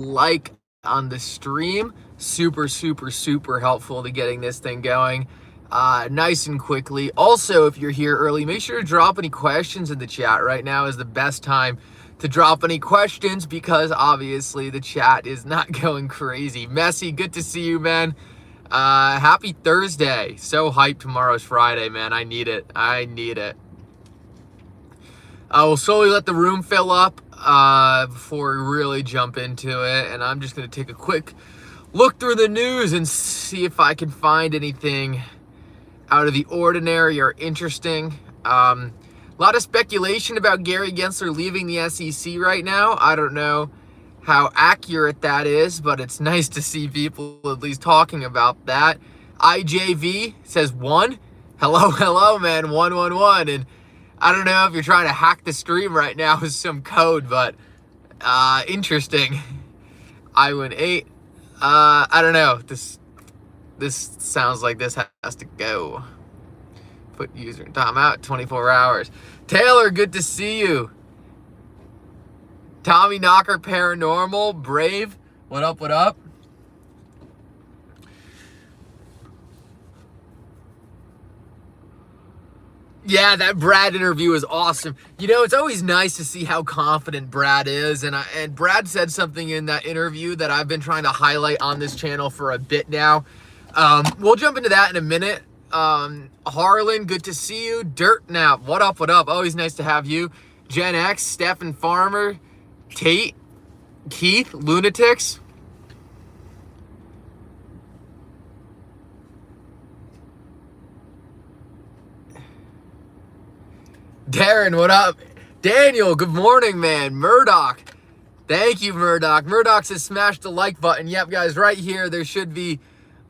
like on the stream. Super, super, super helpful to getting this thing going nice and quickly. Also, if you're here early, make sure to drop any questions in the chat. Right now is the best time to drop any questions because obviously the chat is not going crazy. Messi, good to see you, man. Happy Thursday. So hyped tomorrow's Friday, man. I need it. I need it. We'll slowly let the room fill up before we really jump into it. And I'm just going to take a quick look through the news and see if I can find anything out of the ordinary or interesting. A lot of speculation about Gary Gensler leaving the SEC right now. I don't know how accurate that is, but it's nice to see people at least talking about that. IJV says 1. Hello, hello, man. 111. And I don't know if you're trying to hack the stream right now with some code, but interesting. I win 8. I don't know. This sounds like this has to go. Put user in timeout, 24 hours. Taylor, good to see you. Tommy Knocker, Paranormal, Brave. What up, what up? Yeah, that Brad interview was awesome. You know, it's always nice to see how confident Brad is. And Brad said something in that interview that I've been trying to highlight on this channel for a bit now. We'll jump into that in a minute. Harlan, good to see you. Dirtnap, what up, what up? Always nice to have you. Gen X, Stephen Farmer, Tate, Keith, Lunatics. Darren, what up? Daniel, good morning, man. Murdoch, thank you, Murdoch. Murdoch says smash the like button. Yep, guys, right here, there should be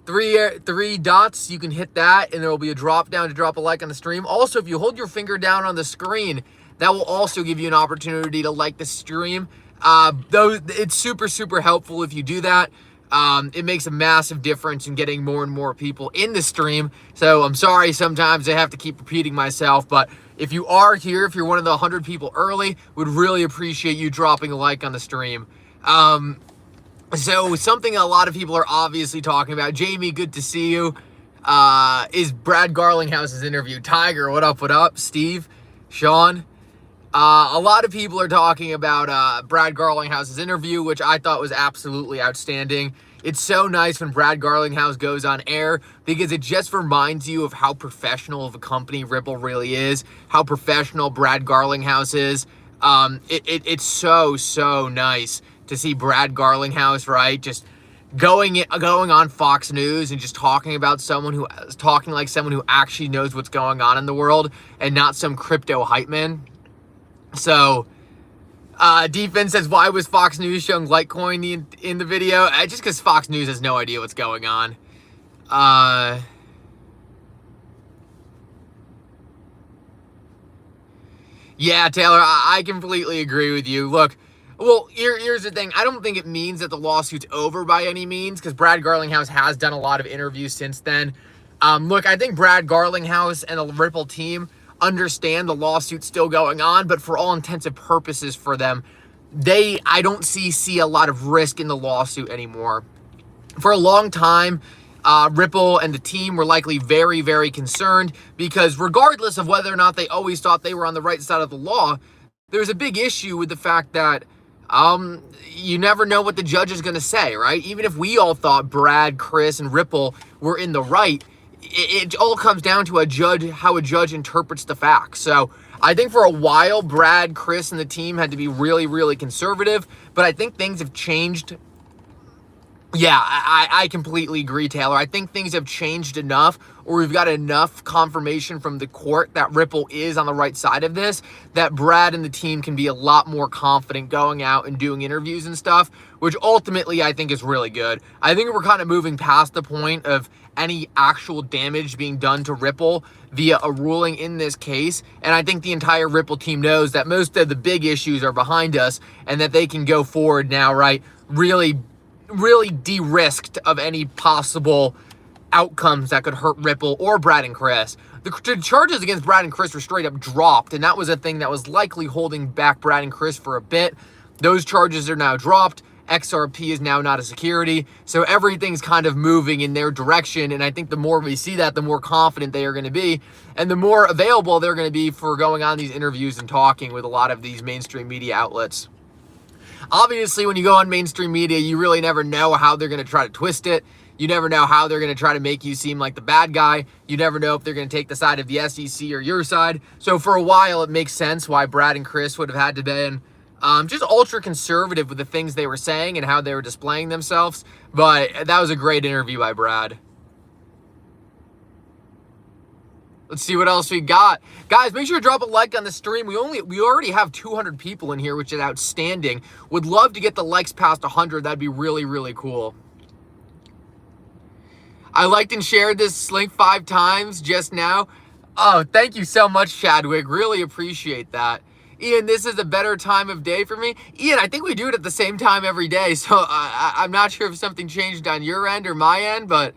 three dots. You can hit that, and there will be a drop down to drop a like on the stream. Also, if you hold your finger down on the screen, that will also give you an opportunity to like the stream. Though it's super, super helpful if you do that. It makes a massive difference in getting more and more people in the stream. So I'm sorry sometimes I have to keep repeating myself, but if you are here, if you're one of the 100 people early, would really appreciate you dropping a like on the stream. So something a lot of people are obviously talking about, Jamie, good to see you, is Brad Garlinghouse's interview. Tiger, what up, what up? Steve, Sean. A lot of people are talking about Brad Garlinghouse's interview, which I thought was absolutely outstanding. It's so nice when Brad Garlinghouse goes on air because it just reminds you of how professional of a company Ripple really is, how professional Brad Garlinghouse is. It's so nice to see Brad Garlinghouse, right, just going on Fox News and just talking about someone who is talking like someone who actually knows what's going on in the world and not some crypto hype man. So, Defense says, why was Fox News showing Litecoin in the video? Just because Fox News has no idea what's going on. Yeah, Taylor, I completely agree with you. Look, well, here's the thing. I don't think it means that the lawsuit's over by any means because Brad Garlinghouse has done a lot of interviews since then. Look, I think Brad Garlinghouse and the Ripple team understand the lawsuit's still going on, but for all intents and purposes for them, I don't see a lot of risk in the lawsuit anymore. For a long time, Ripple and the team were likely very, very concerned because regardless of whether or not they always thought they were on the right side of the law, there's a big issue with the fact that you never know what the judge is going to say, right? Even if we all thought Brad, Chris, and Ripple were in the right, it all comes down to how a judge interprets the facts. So I think for a while, Brad, Chris, and the team had to be really, really conservative, but I think things have changed. Yeah, I completely agree, Taylor. I think things have changed enough, or we've got enough confirmation from the court that Ripple is on the right side of this, that Brad and the team can be a lot more confident going out and doing interviews and stuff, which ultimately I think is really good. I think we're kind of moving past the point of any actual damage being done to Ripple via a ruling in this case, and I think the entire Ripple team knows that most of the big issues are behind us and that they can go forward now, right? Really de-risked of any possible outcomes that could hurt Ripple or Brad and Chris. The charges against Brad and Chris were straight up dropped, and that was a thing that was likely holding back Brad and Chris for a bit. Those charges are now dropped, XRP is now not a security. So everything's kind of moving in their direction. And I think the more we see that, the more confident they are going to be. And the more available they're going to be for going on these interviews and talking with a lot of these mainstream media outlets. Obviously, when you go on mainstream media, you really never know how they're going to try to twist it. You never know how they're going to try to make you seem like the bad guy. You never know if they're going to take the side of the SEC or your side. So for a while, it makes sense why Brad and Chris would have had to been just ultra conservative with the things they were saying and how they were displaying themselves. But that was a great interview by Brad. Let's see what else we got. Guys, make sure to drop a like on the stream. We already have 200 people in here, which is outstanding. Would love to get the likes past 100. That'd be really, really cool. I liked and shared this link 5 times just now. Oh, thank you so much, Chadwick. Really appreciate that. Ian, this is a better time of day for me. Ian, I think we do it at the same time every day, so I'm not sure if something changed on your end or my end, but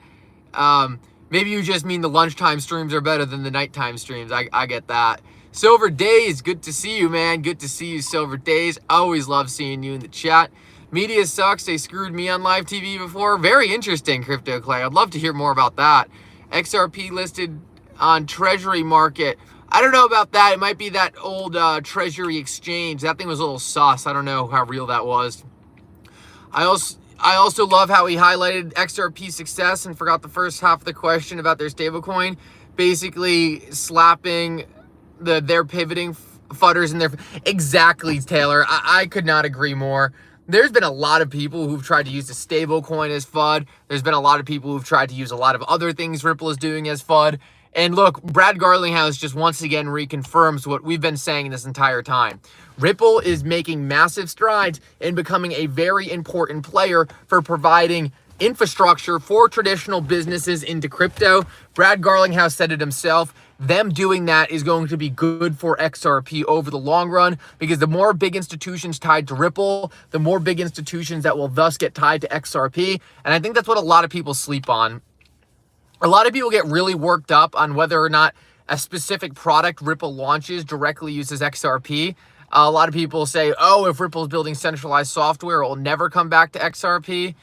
maybe you just mean the lunchtime streams are better than the nighttime streams. I get that. Silver Days, good to see you, man. Good to see you, Silver Days. Always love seeing you in the chat. Media sucks. They screwed me on live TV before. Very interesting, Crypto Clay. I'd love to hear more about that. XRP listed on Treasury Market. I don't know about that. It might be that old Treasury Exchange. That thing was a little sus. I don't know how real that was. I also love how he highlighted XRP success and forgot the first half of the question about their stablecoin. Basically slapping their pivoting fudders and their... Exactly, Taylor. I could not agree more. There's been a lot of people who've tried to use the stablecoin as FUD. There's been a lot of people who've tried to use a lot of other things Ripple is doing as FUD. And look, Brad Garlinghouse just once again reconfirms what we've been saying this entire time. Ripple is making massive strides in becoming a very important player for providing infrastructure for traditional businesses into crypto. Brad Garlinghouse said it himself. Them doing that is going to be good for XRP over the long run, because the more big institutions tied to Ripple, the more big institutions that will thus get tied to XRP. And I think that's what a lot of people sleep on. A lot of people get really worked up on whether or not a specific product Ripple launches directly uses XRP. A lot of people say, oh, if Ripple's building centralized software, it will never come back to XRP.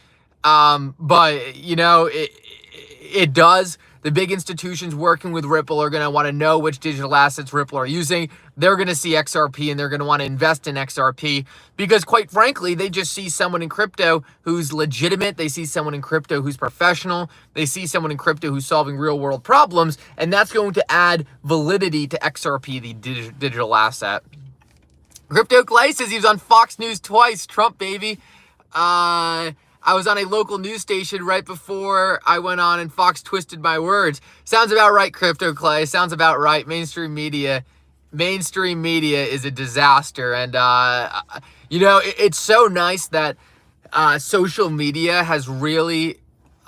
But, you know, it does. The big institutions working with Ripple are going to want to know which digital assets Ripple are using. They're going to see XRP and they're going to want to invest in XRP because, quite frankly, they just see someone in crypto who's legitimate. They see someone in crypto who's professional. They see someone in crypto who's solving real-world problems, and that's going to add validity to XRP, the digital asset. Crypto Clay says he was on Fox News twice. Trump, baby. I was on a local news station right before I went on, and Fox twisted my words. Sounds about right, Crypto Clay. Sounds about right. Mainstream media is a disaster. And, you know, it's so nice that social media has really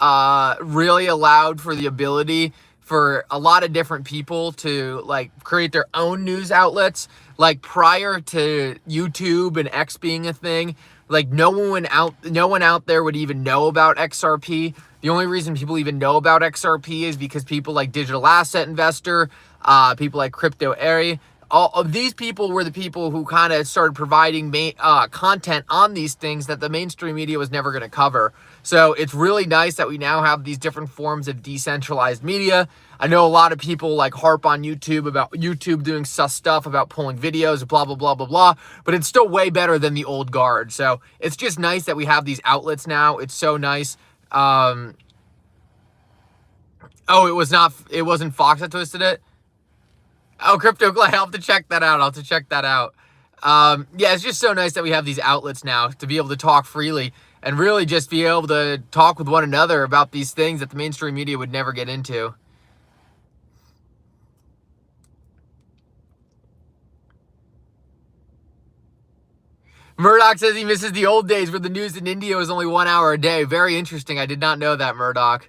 allowed for the ability for a lot of different people to, like, create their own news outlets. Like, prior to YouTube and X being a thing, like, no one out there would even know about XRP. The only reason people even know about XRP is because people like Digital Asset Investor, people like Crypto Airy, all of these people were the people who kind of started providing content on these things that the mainstream media was never going to cover. So it's really nice that we now have these different forms of decentralized media. I know a lot of people like harp on YouTube about YouTube doing sus stuff about pulling videos, blah, blah, blah, blah, blah, but it's still way better than the old guard. So it's just nice that we have these outlets now. It's so nice. Oh, it wasn't Fox that twisted it? Oh, Crypto Clay, I'll have to check that out. Yeah, it's just so nice that we have these outlets now to be able to talk freely and really just be able to talk with one another about these things that the mainstream media would never get into. Murdoch says he misses the old days where the news in India was only 1 hour a day. Very interesting. I did not know that, Murdoch.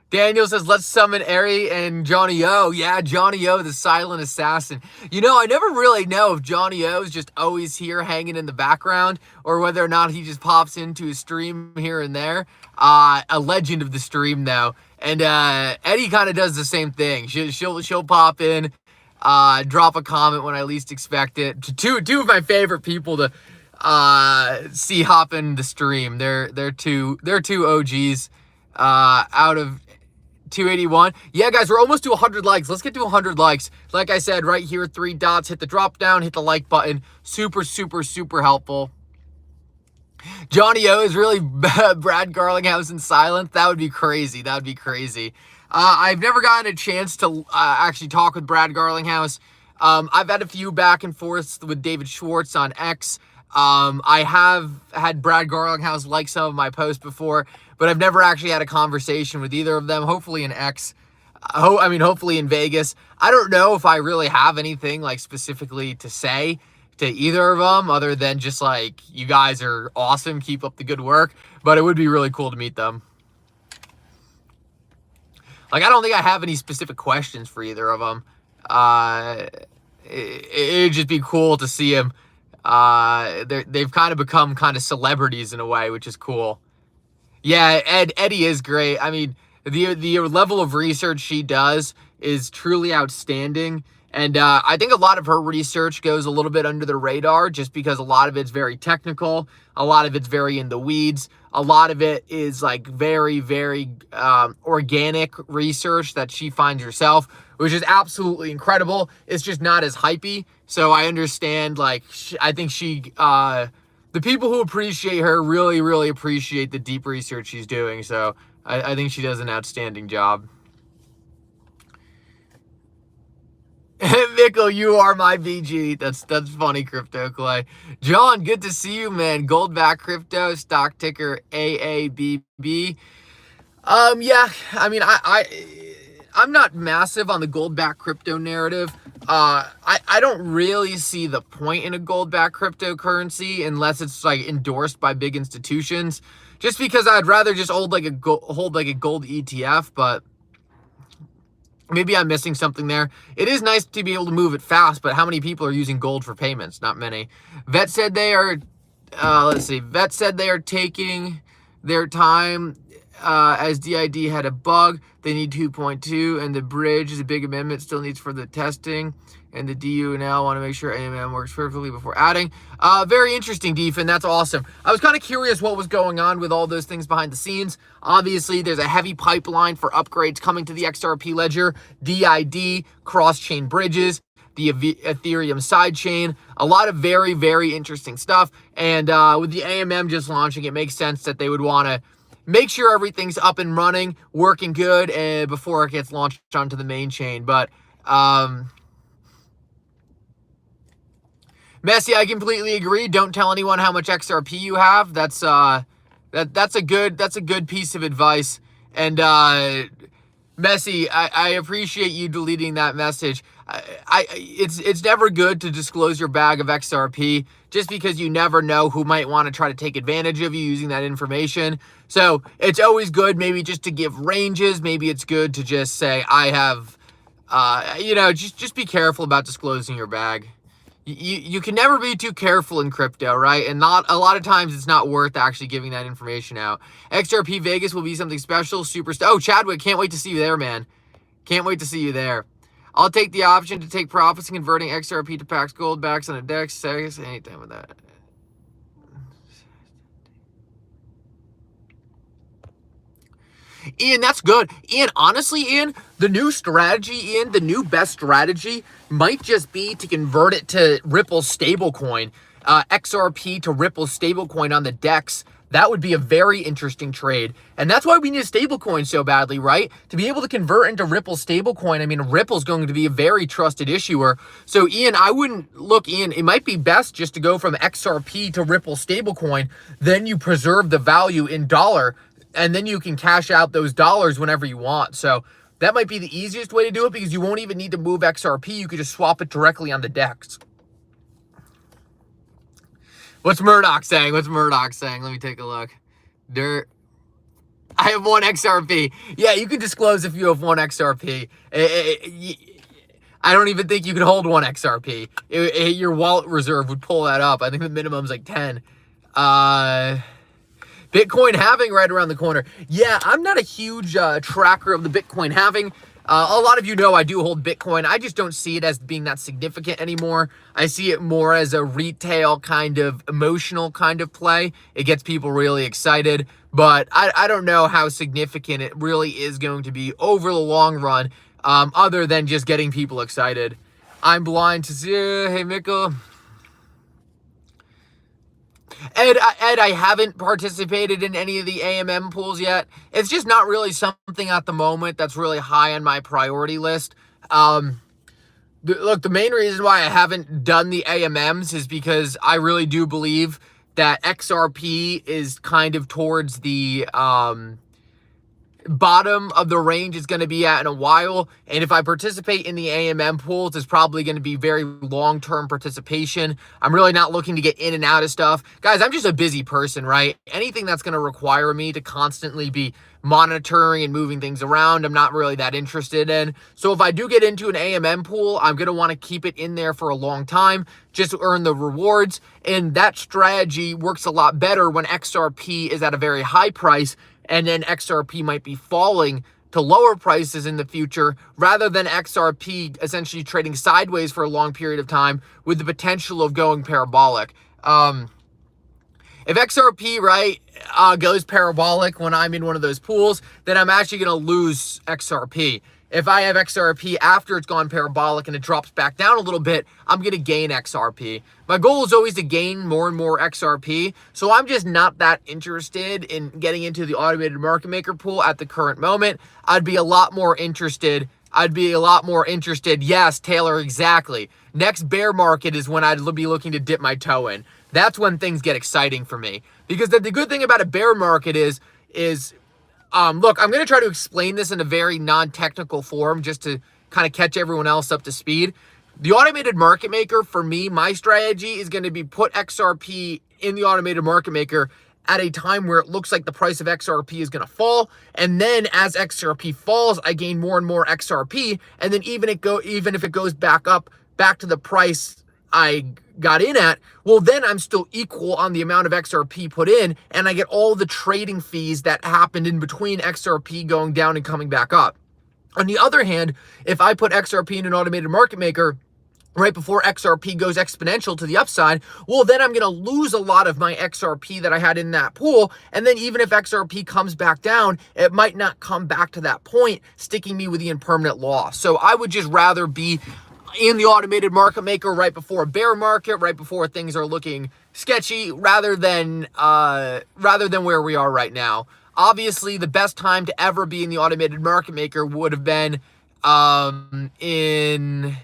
Daniel says, let's summon Airy and Johnny O. Yeah, Johnny O, the silent assassin. You know, I never really know if Johnny O is just always here hanging in the background or whether or not he just pops into his stream here and there. A legend of the stream, though. And Eddie kind of does the same thing. She'll pop in Drop a comment when I least expect it. Two of my favorite people to see hop in the stream. They're two OGs out of 281. Yeah, guys, we're almost to 100 likes. Let's get to 100 likes. Like I said, right here, 3 dots. Hit the drop down, hit the like button. Super, super, super helpful. Johnny O is really Brad Garlinghouse in silence. That would be crazy. That would be crazy. I've never gotten a chance to actually talk with Brad Garlinghouse. I've had a few back and forths with David Schwartz on X. I have had Brad Garlinghouse like some of my posts before, but I've never actually had a conversation with either of them. Hopefully in X. Hopefully in Vegas. I don't know if I really have anything like specifically to say to either of them other than just like, you guys are awesome, keep up the good work, but it would be really cool to meet them. Like, I don't think I have any specific questions for either of them. It'd just be cool to see them. They've kind of become kind of celebrities in a way, which is cool. Yeah, Eddie is great. I mean, the level of research she does is truly outstanding. And I think a lot of her research goes a little bit under the radar just because a lot of it's very technical. A lot of it's very in the weeds. A lot of it is like very, very organic research that she finds herself, which is absolutely incredible. It's just not as hypey. So I understand, like, I think the people who appreciate her really, really appreciate the deep research she's doing. So I think she does an outstanding job. Mickle, you are my BG. That's funny, Crypto Clay. John, good to see you, man. Goldback Crypto, stock ticker AABB. Yeah, I mean, I'm not massive on the Goldback crypto narrative. I don't really see the point in a Goldback cryptocurrency unless it's like endorsed by big institutions. Just because I'd rather just hold like a gold ETF, but maybe I'm missing something there. It is nice to be able to move it fast, but how many people are using gold for payments? Not many. Vet said they are, Vet said they are taking their time as DID had a bug. They need 2.2, and the bridge is a big amendment, still needs further testing. And the DU now want to make sure AMM works perfectly before adding. Very interesting, Deef, and that's awesome. I was kind of curious what was going on with all those things behind the scenes. Obviously, there's a heavy pipeline for upgrades coming to the XRP ledger, DID, cross-chain bridges, the Ethereum sidechain, a lot of very, very interesting stuff. And with the AMM just launching, it makes sense that they would want to make sure everything's up and running, working good, before it gets launched onto the main chain. But Messi, I completely agree. Don't tell anyone how much XRP you have. That's a good piece of advice. And Messi, I appreciate you deleting that message. It's never good to disclose your bag of XRP just because you never know who might want to try to take advantage of you using that information. So it's always good maybe just to give ranges. Maybe it's good to just say, I have, just be careful about disclosing your bag. You can never be too careful in crypto, right? And not a lot of times it's not worth actually giving that information out. XRP Vegas will be something special. Oh, Chadwick, can't wait to see you there, man. Can't wait to see you there. I'll take the option to take profits and converting XRP to Pax Gold backs on a DEX. Anytime with that. Ian, that's good. Ian, honestly, Ian, the new best strategy might just be to convert it to Ripple stablecoin, XRP to Ripple stablecoin on the DEX. That would be a very interesting trade. And that's why we need a stablecoin so badly, right? To be able to convert into Ripple stablecoin, I mean, Ripple's going to be a very trusted issuer. So, Ian, Ian, it might be best just to go from XRP to Ripple stablecoin. Then you preserve the value in dollar, and then you can cash out those dollars whenever you want. So that might be the easiest way to do it because you won't even need to move XRP. You could just swap it directly on the DEX. What's Murdoch saying? Let me take a look. Dirt. I have 1 XRP. Yeah, you can disclose if you have 1 XRP. I don't even think you can hold 1 XRP. Your wallet reserve would pull that up. I think the minimum's like 10. Bitcoin halving right around the corner. Yeah, I'm not a huge tracker of the Bitcoin halving. A lot of you know I do hold Bitcoin. I just don't see it as being that significant anymore. I see it more as a retail kind of emotional kind of play. It gets people really excited, but I don't know how significant it really is going to be over the long run, other than just getting people excited. I'm blind to see. Hey, Mikkel. Ed, I haven't participated in any of the AMM pools yet. It's just not really something at the moment that's really high on my priority list. Look, the main reason why I haven't done the AMMs is because I really do believe that XRP is kind of towards the bottom of the range it's going to be at in a while. And if I participate in the AMM pools, it's probably going to be very long-term participation. I'm really not looking to get in and out of stuff. Guys, I'm just a busy person, right? Anything that's going to require me to constantly be monitoring and moving things around, I'm not really that interested in. So if I do get into an AMM pool, I'm going to want to keep it in there for a long time just to earn the rewards. And that strategy works a lot better when XRP is at a very high price, and then XRP might be falling to lower prices in the future, rather than XRP essentially trading sideways for a long period of time with the potential of going parabolic. If XRP, right, goes parabolic when I'm in one of those pools, then I'm actually going to lose XRP. If I have XRP after it's gone parabolic and it drops back down a little bit, I'm going to gain XRP. My goal is always to gain more and more XRP, so I'm just not that interested in getting into the automated market maker pool at the current moment. I'd be a lot more interested. Yes, Taylor, exactly. Next bear market is when I'd be looking to dip my toe in. That's when things get exciting for me. Because the good thing about a bear market is look, I'm going to try to explain this in a very non-technical form just to kind of catch everyone else up to speed. The automated market maker, for me, my strategy is going to be put XRP in the automated market maker at a time where it looks like the price of XRP is going to fall. And then as XRP falls, I gain more and more XRP. And then even if it goes back up, back to the price I got in at, well, then I'm still equal on the amount of XRP put in, and I get all the trading fees that happened in between XRP going down and coming back up. On the other hand, if I put XRP in an automated market maker right before XRP goes exponential to the upside, well, then I'm going to lose a lot of my XRP that I had in that pool. And then even if XRP comes back down, it might not come back to that point, sticking me with the impermanent loss. So I would just rather be in the automated market maker right before a bear market, right before things are looking sketchy, rather than where we are right now. Obviously, the best time to ever be in the automated market maker would have been in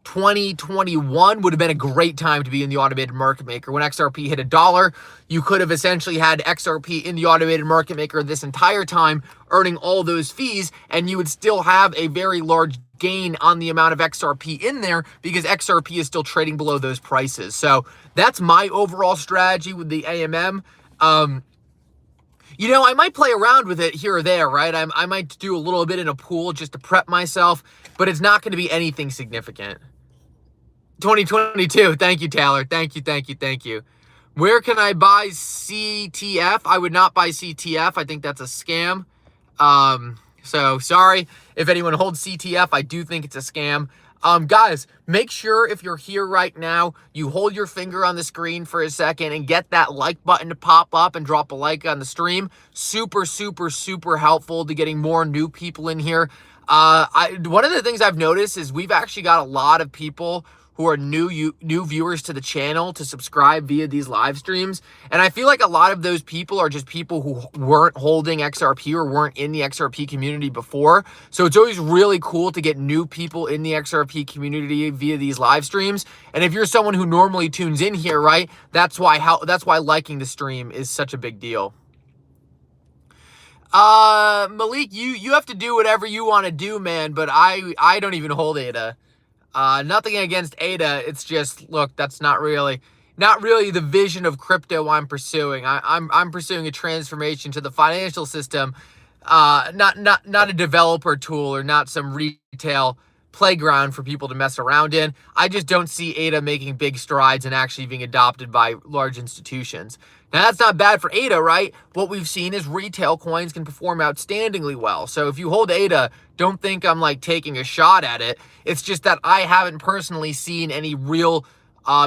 2021 would have been a great time to be in the automated market maker. When XRP hit $1, you could have essentially had XRP in the automated market maker this entire time, earning all those fees, and you would still have a very large gain on the amount of XRP in there because XRP is still trading below those prices. So that's my overall strategy with the AMM. You know, I might play around with it here or there, right? I might do a little bit in a pool just to prep myself, but it's not going to be anything significant. 2022. Thank you, Taylor. Thank you. Where can I buy CTF? I would not buy CTF. I think that's a scam. So sorry if anyone holds CTF. I do think it's a scam. Guys, make sure if you're here right now, you hold your finger on the screen for a second and get that like button to pop up and drop a like on the stream. Super helpful to getting more new people in here. One of the things I've noticed is we've actually got a lot of people who are new viewers to the channel to subscribe via these live streams. And I feel like a lot of those people are just people who weren't holding XRP or weren't in the XRP community before. So it's always really cool to get new people in the XRP community via these live streams. And if you're someone who normally tunes in here, right, that's why liking the stream is such a big deal. Malik, you have to do whatever you want to do, man, but I don't even hold ADA. Nothing against ADA. It's just, look, that's not really the vision of crypto I'm pursuing. I'm pursuing a transformation to the financial system, not a developer tool or not some retail playground for people to mess around in. I just don't see ADA making big strides and actually being adopted by large institutions. Now, that's not bad for ADA, right? What we've seen is retail coins can perform outstandingly well. So if you hold ADA, don't think I'm like taking a shot at it. It's just that I haven't personally seen any real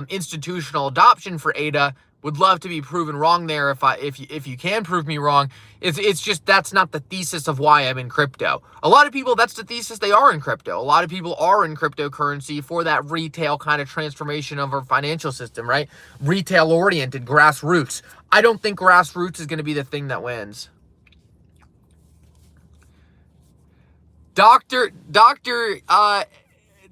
institutional adoption for ADA. Would love to be proven wrong there if you can prove me wrong. It's just that's not the thesis of why I'm in crypto. A lot of people, that's the thesis they are in crypto. A lot of people are in cryptocurrency for that retail kind of transformation of our financial system, right? Retail oriented, grassroots. I don't think grassroots is going to be the thing that wins. Dr.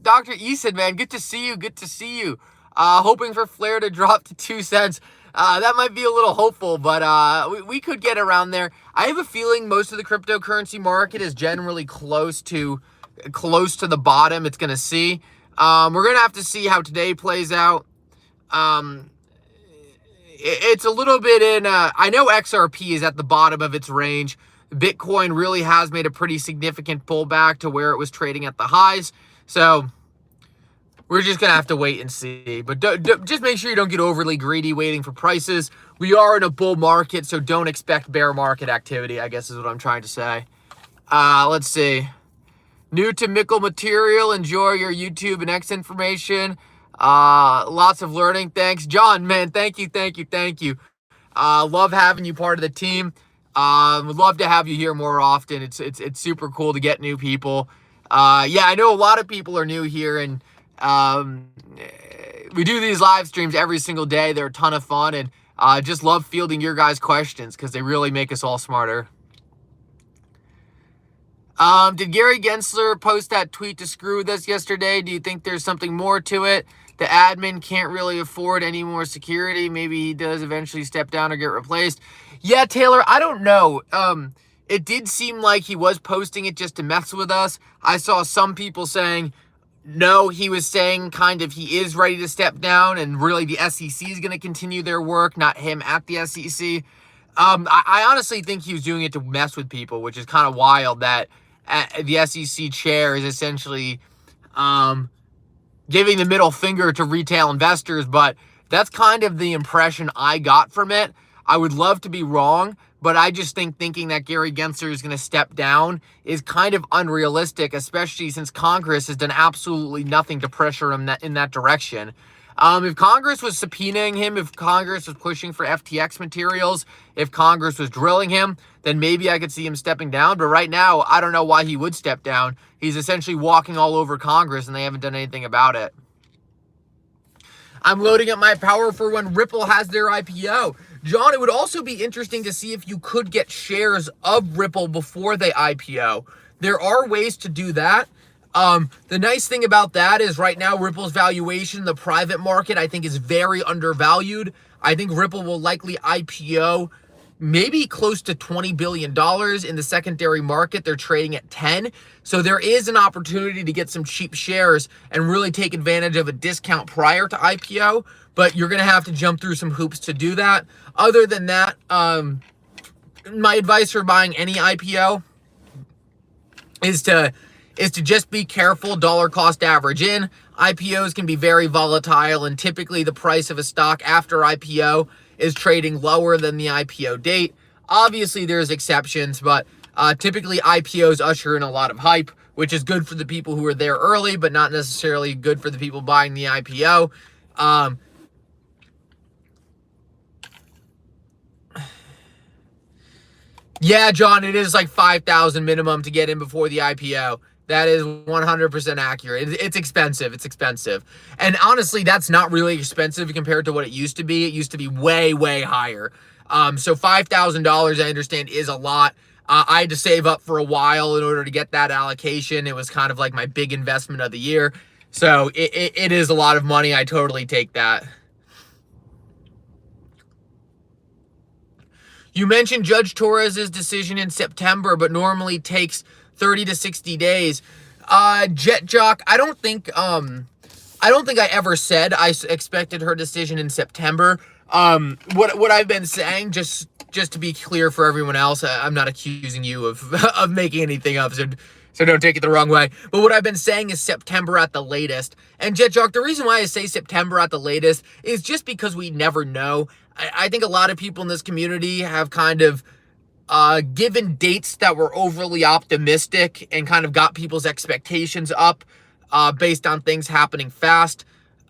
Eason, man, good to see you. Good to see you. Hoping for Flare to drop to 2 cents. That might be a little hopeful, but we could get around there. I have a feeling most of the cryptocurrency market is generally close to the bottom it's going to see. We're going to have to see how today plays out. It's a little bit in... I know XRP is at the bottom of its range. Bitcoin really has made a pretty significant pullback to where it was trading at the highs. So... we're just going to have to wait and see. But just make sure you don't get overly greedy waiting for prices. We are in a bull market, so don't expect bear market activity, I guess is what I'm trying to say. Let's see. New to Mickle material. Enjoy your YouTube and X information. Lots of learning. Thanks. John, man, thank you. Love having you part of the team. Would love to have you here more often. It's super cool to get new people. Yeah, I know a lot of people are new here, and we do these live streams every single day. They're a ton of fun, and just love fielding your guys' questions because they really make us all smarter. Did Gary Gensler post that tweet to screw with us yesterday? Do you think there's something more to it? The admin can't really afford any more security. Maybe he does eventually step down or get replaced. Yeah, Taylor, I don't know. It did seem like he was posting it just to mess with us. I saw some people saying... no, he was saying kind of he is ready to step down, and really the SEC is going to continue their work, not him at the SEC. I honestly think he was doing it to mess with people, which is kind of wild that the SEC chair is essentially giving the middle finger to retail investors, but that's kind of the impression I got from it. I would love to be wrong, but I just think thinking that Gary Gensler is going to step down is kind of unrealistic, especially since Congress has done absolutely nothing to pressure him in that direction. If Congress was subpoenaing him, if Congress was pushing for FTX materials, if Congress was drilling him, then maybe I could see him stepping down. But right now, I don't know why he would step down. He's essentially walking all over Congress, and they haven't done anything about it. I'm loading up my power for when Ripple has their IPO. John, it would also be interesting to see if you could get shares of Ripple before they IPO. There are ways to do that. The nice thing about that is right now Ripple's valuation in the private market, I think, is very undervalued. I think Ripple will likely IPO maybe close to $20 billion in the secondary market. They're trading at 10. So there is an opportunity to get some cheap shares and really take advantage of a discount prior to IPO. But you're going to have to jump through some hoops to do that. Other than that, my advice for buying any IPO is to just be careful, dollar cost average in. IPOs can be very volatile, and typically the price of a stock after IPO is trading lower than the IPO date. Obviously, there's exceptions, but typically IPOs usher in a lot of hype, which is good for the people who are there early, but not necessarily good for the people buying the IPO. Yeah, John, it is like 5,000 minimum to get in before the IPO. That is 100% accurate. It's expensive. It's expensive. And honestly, that's not really expensive compared to what it used to be. It used to be way, way higher. So $5,000, I understand, is a lot. I had to save up for a while in order to get that allocation. It was kind of like my big investment of the year. So it is a lot of money. I totally take that. You mentioned Judge Torres's decision in September, but normally takes 30 to 60 days. Jet Jock, I don't think I ever said I expected her decision in September. What I've been saying, just to be clear for everyone else, I'm not accusing you of making anything up. So don't take it the wrong way. But what I've been saying is September at the latest. And JetJock, the reason why I say September at the latest is just because we never know. I think a lot of people in this community have kind of given dates that were overly optimistic and kind of got people's expectations up based on things happening fast.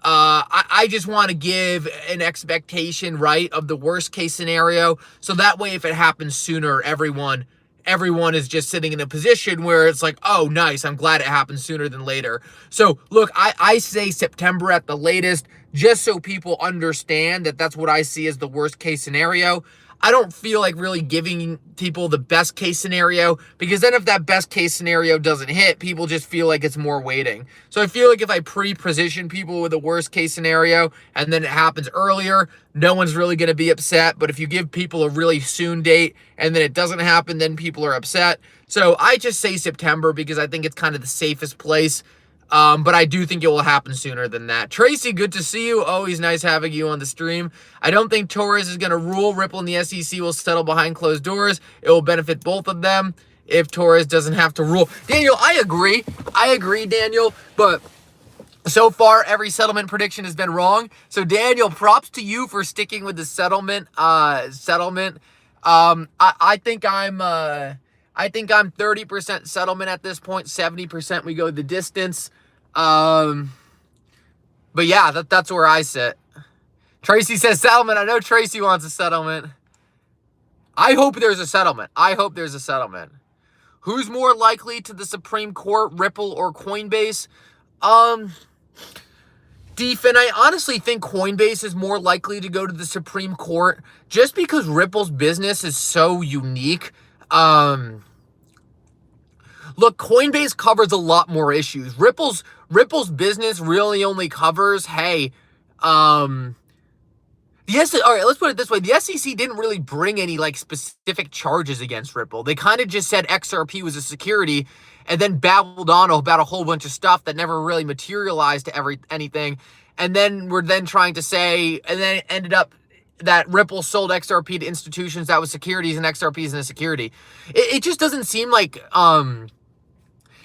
I just want to give an expectation, right, of the worst case scenario. So that way, if it happens sooner, everyone is just sitting in a position where it's like, oh, nice, I'm glad it happened sooner than later. So look, I say September at the latest, just so people understand that that's what I see as the worst case scenario. I don't feel like really giving people the best case scenario, because then if that best case scenario doesn't hit, people just feel like it's more waiting. So I feel like if I pre-position people with the worst case scenario and then it happens earlier, no one's really going to be upset. But if you give people a really soon date and then it doesn't happen, then people are upset. So I just say September because I think it's kind of the safest place. But I do think it will happen sooner than that. Tracy, good to see you. Always nice having you on the stream. I don't think Torres is going to rule. Ripple and the SEC will settle behind closed doors. It will benefit both of them if Torres doesn't have to rule. Daniel, I agree. Daniel. But so far, every settlement prediction has been wrong. So, Daniel, props to you for sticking with the settlement. I think I'm 30% settlement at this point. 70% we go the distance. But yeah, that's where I sit. Tracy says settlement. I know Tracy wants a settlement. I hope there's a settlement. Who's more likely to the Supreme Court, Ripple or Coinbase? Defen, I honestly think Coinbase is more likely to go to the Supreme Court just because Ripple's business is so unique. Look, Coinbase covers a lot more issues. Ripple's business really only covers, all right, let's put it this way. The SEC didn't really bring any like specific charges against Ripple. They kind of just said XRP was a security and then babbled on about a whole bunch of stuff that never really materialized to anything. And then we're then trying to say, and then it ended up that Ripple sold XRP to institutions that was securities and XRP isn't a security. It just doesn't seem like,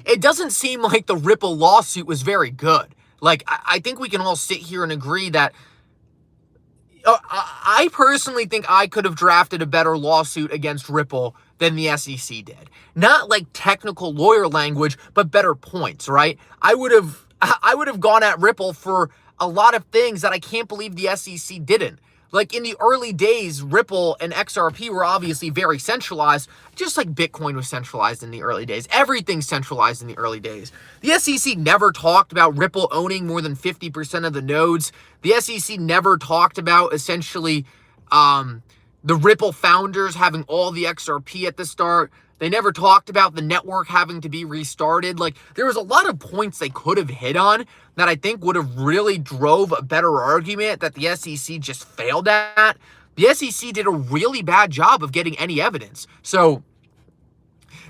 it doesn't seem like the Ripple lawsuit was very good. Like, I think we can all sit here and agree that I personally think I could have drafted a better lawsuit against Ripple than the SEC did. Not like technical lawyer language, but better points, right? I would have gone at Ripple for a lot of things that I can't believe the SEC didn't. Like in the early days, Ripple and XRP were obviously very centralized, just like Bitcoin was centralized in the early days. Everything's centralized in the early days. The SEC never talked about Ripple owning more than 50% of the nodes. The SEC never talked about essentially the Ripple founders having all the XRP at the start. They never talked about the network having to be restarted. Like, there was a lot of points they could have hit on that I think would have really drove a better argument that the SEC just failed at. The SEC did a really bad job of getting any evidence. So,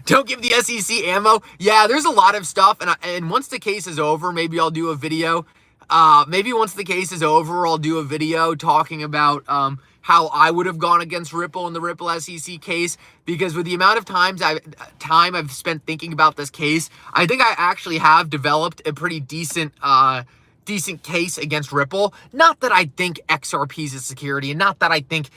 don't give the SEC ammo. Yeah, there's a lot of stuff. And once the case is over, maybe I'll do a video. Once the case is over, I'll do a video talking about how I would have gone against Ripple in the Ripple SEC case, because with the amount of time I've spent thinking about this case, I think I actually have developed a pretty decent case against Ripple. Not that I think XRP is a security, and not that I think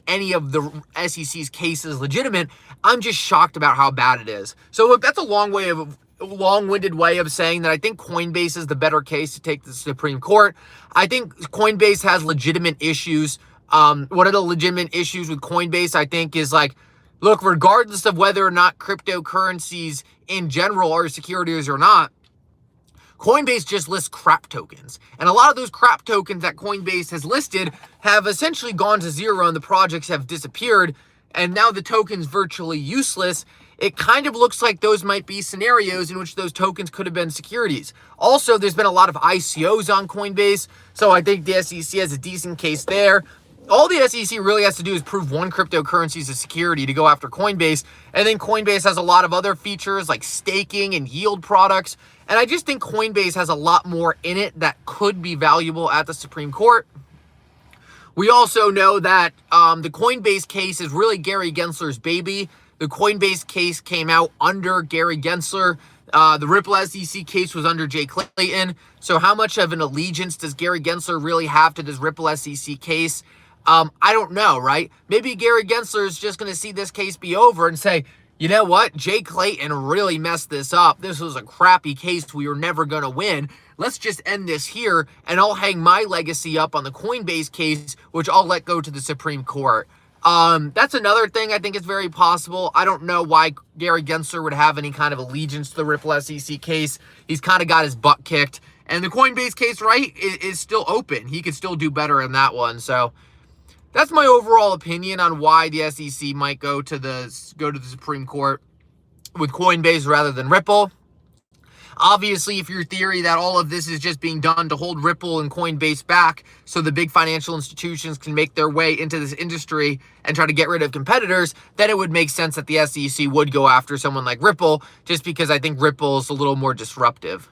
any of the SEC's case is legitimate. I'm just shocked about how bad it is. So look, that's a long-winded way of saying that I think Coinbase is the better case to take to the Supreme Court. I think Coinbase has legitimate issues. One of the legitimate issues with Coinbase, I think, is like, look, regardless of whether or not cryptocurrencies in general are securities or not, Coinbase just lists crap tokens. And a lot of those crap tokens that Coinbase has listed have essentially gone to zero and the projects have disappeared. And now the token's virtually useless. It kind of looks like those might be scenarios in which those tokens could have been securities. Also, there's been a lot of ICOs on Coinbase, so I think the SEC has a decent case there. All the SEC really has to do is prove one cryptocurrency is a security to go after Coinbase, and then Coinbase has a lot of other features like staking and yield products, and I just think Coinbase has a lot more in it that could be valuable at the Supreme Court. We also know that the Coinbase case is really Gary Gensler's baby. The Coinbase case came out under Gary Gensler. The Ripple SEC case was under Jay Clayton. So how much of an allegiance does Gary Gensler really have to this Ripple SEC case? I don't know, right? Maybe Gary Gensler is just going to see this case be over and say, you know what? Jay Clayton really messed this up. This was a crappy case we were never going to win. Let's just end this here, and I'll hang my legacy up on the Coinbase case, which I'll let go to the Supreme Court. That's another thing I think is very possible. I don't know why Gary Gensler would have any kind of allegiance to the Ripple SEC case. He's kind of got his butt kicked. And the Coinbase case, right, is still open. He could still do better in that one. So that's my overall opinion on why the SEC might go to the Supreme Court with Coinbase rather than Ripple. Obviously, if your theory that all of this is just being done to hold Ripple and Coinbase back so the big financial institutions can make their way into this industry and try to get rid of competitors, then it would make sense that the SEC would go after someone like Ripple, just because I think Ripple is a little more disruptive.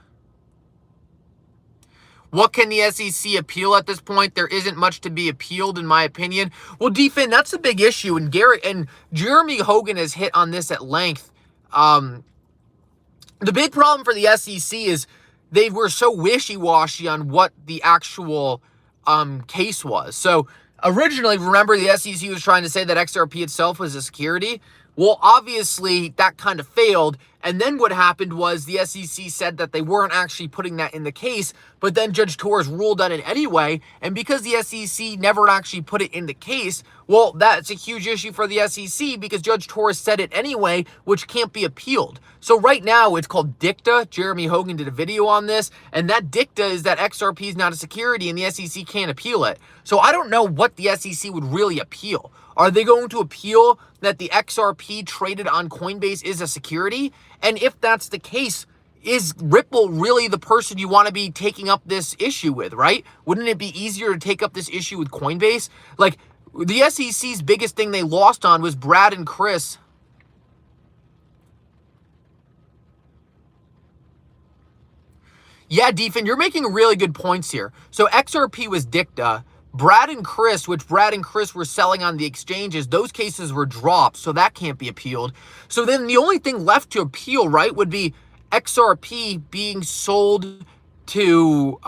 What can the SEC appeal at this point? There isn't much to be appealed, in my opinion. Well, DFIN, that's the big issue, and Jeremy Hogan has hit on this at length. The big problem for the SEC is they were so wishy-washy on what the actual case was. So originally, remember, the SEC was trying to say that XRP itself was a security. Well, obviously, that kind of failed. And then what happened was the SEC said that they weren't actually putting that in the case, but then Judge Torres ruled on it anyway. And because the SEC never actually put it in the case, well, that's a huge issue for the SEC because Judge Torres said it anyway, which can't be appealed. So right now, it's called dicta. Jeremy Hogan did a video on this, and that dicta is that XRP is not a security and the SEC can't appeal it. So I don't know what the SEC would really appeal. Are they going to appeal that the XRP traded on Coinbase is a security? And if that's the case, is Ripple really the person you want to be taking up this issue with, right? Wouldn't it be easier to take up this issue with Coinbase? Like, the SEC's biggest thing they lost on was Brad and Chris. Yeah, Defin, you're making really good points here. So XRP was dicta. Brad and Chris, which Brad and Chris were selling on the exchanges, those cases were dropped, so that can't be appealed. So then the only thing left to appeal, right, would be XRP being sold to,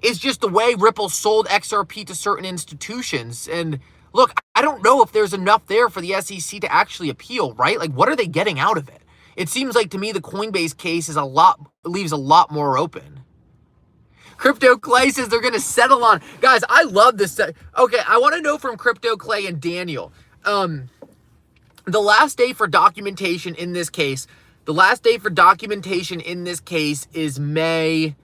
it's just the way Ripple sold XRP to certain institutions. And look, I don't know if there's enough there for the SEC to actually appeal, right? Like, what are they getting out of it? It seems like to me the Coinbase case is leaves a lot more open. Crypto Clay says they're going to settle on. Guys, I love this. Okay, I want to know from Crypto Clay and Daniel. The last day for documentation in this case, is May.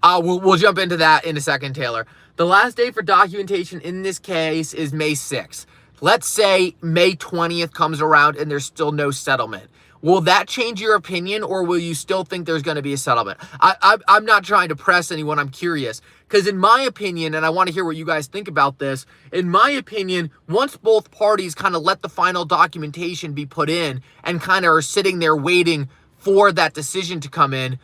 We'll jump into that in a second, Taylor. The last day for documentation in this case is May 6th. Let's say May 20th comes around and there's still no settlement. Will that change your opinion, or will you still think there's going to be a settlement? I'm not trying to press anyone. I'm curious. Because in my opinion, and I want to hear what you guys think about this, in my opinion, once both parties kind of let the final documentation be put in and kind of are sitting there waiting for that decision to come in,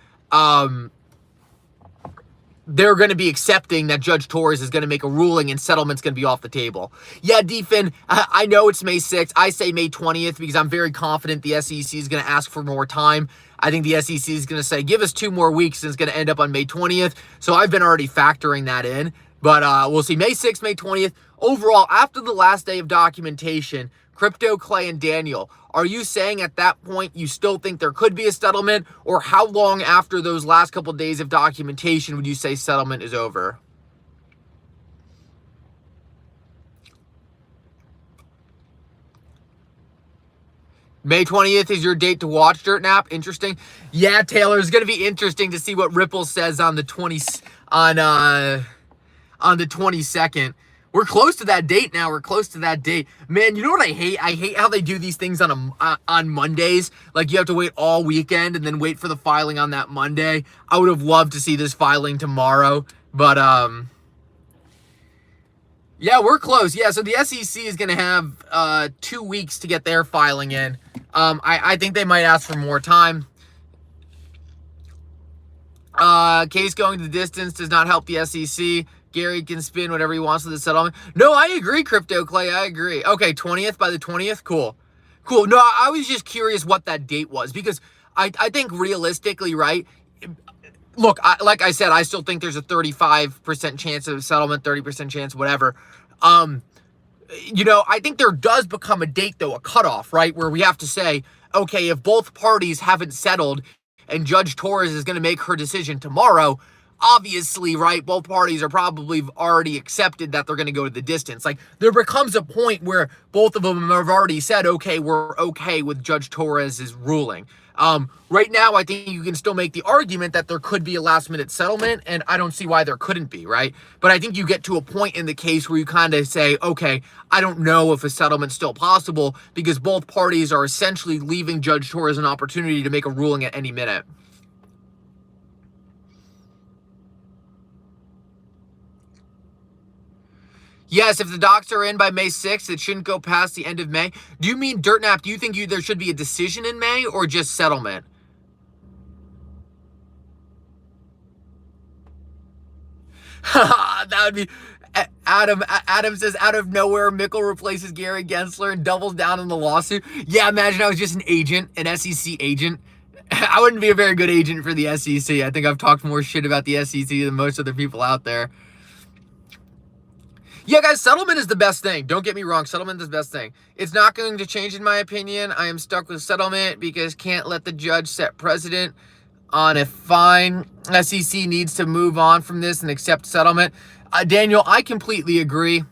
they're going to be accepting that Judge Torres is going to make a ruling and settlement's going to be off the table. Yeah, Defin, I know it's May 6th. I say May 20th because I'm very confident the SEC is going to ask for more time. I think the SEC is going to say, give us 2 more weeks, and it's going to end up on May 20th. So I've been already factoring that in. But we'll see May 6th, May 20th. Overall, after the last day of documentation, Crypto Clay and Daniel, are you saying at that point you still think there could be a settlement? Or how long after those last couple of days of documentation would you say settlement is over? May 20th is your date to watch Dirt Nap. Interesting. Yeah, Taylor, it's going to be interesting to see what Ripple says on the 22nd. We're close to that date now. We're close to that date. Man, you know what I hate? I hate how they do these things on Mondays. Like, you have to wait all weekend and then wait for the filing on that Monday. I would have loved to see this filing tomorrow. But, yeah, we're close. Yeah, so the SEC is going to have 2 weeks to get their filing in. I think they might ask for more time. Case going to the distance does not help the SEC. Gary can spin whatever he wants with the settlement. No, I agree, Crypto Clay. I agree. Okay, 20th by the 20th. Cool. Cool. No, I was just curious what that date was because I think realistically, right? Look, like I said, I still think there's a 35% chance of settlement, 30% chance, whatever. I think there does become a date, though, a cutoff, right? Where we have to say, okay, if both parties haven't settled and Judge Torres is going to make her decision tomorrow, obviously, right, both parties are probably already accepted that they're going to go to the distance. Like, there becomes a point where both of them have already said, okay, we're okay with Judge Torres's ruling. Right now, I think you can still make the argument that there could be a last-minute settlement, and I don't see why there couldn't be, right? But I think you get to a point in the case where you kind of say, okay, I don't know if a settlement's still possible because both parties are essentially leaving Judge Torres an opportunity to make a ruling at any minute. Yes, if the docs are in by May 6th, it shouldn't go past the end of May. Do you mean, Dirtnap, do you think there should be a decision in May or just settlement? That would be... Adam says, out of nowhere, Mickle replaces Gary Gensler and doubles down on the lawsuit. Yeah, imagine I was just an agent, an SEC agent. I wouldn't be a very good agent for the SEC. I think I've talked more shit about the SEC than most other people out there. Yeah, guys, settlement is the best thing. Don't get me wrong. Settlement is the best thing. It's not going to change, in my opinion. I am stuck with settlement because can't let the judge set precedent on a fine. SEC needs to move on from this and accept settlement. Daniel, I completely agree.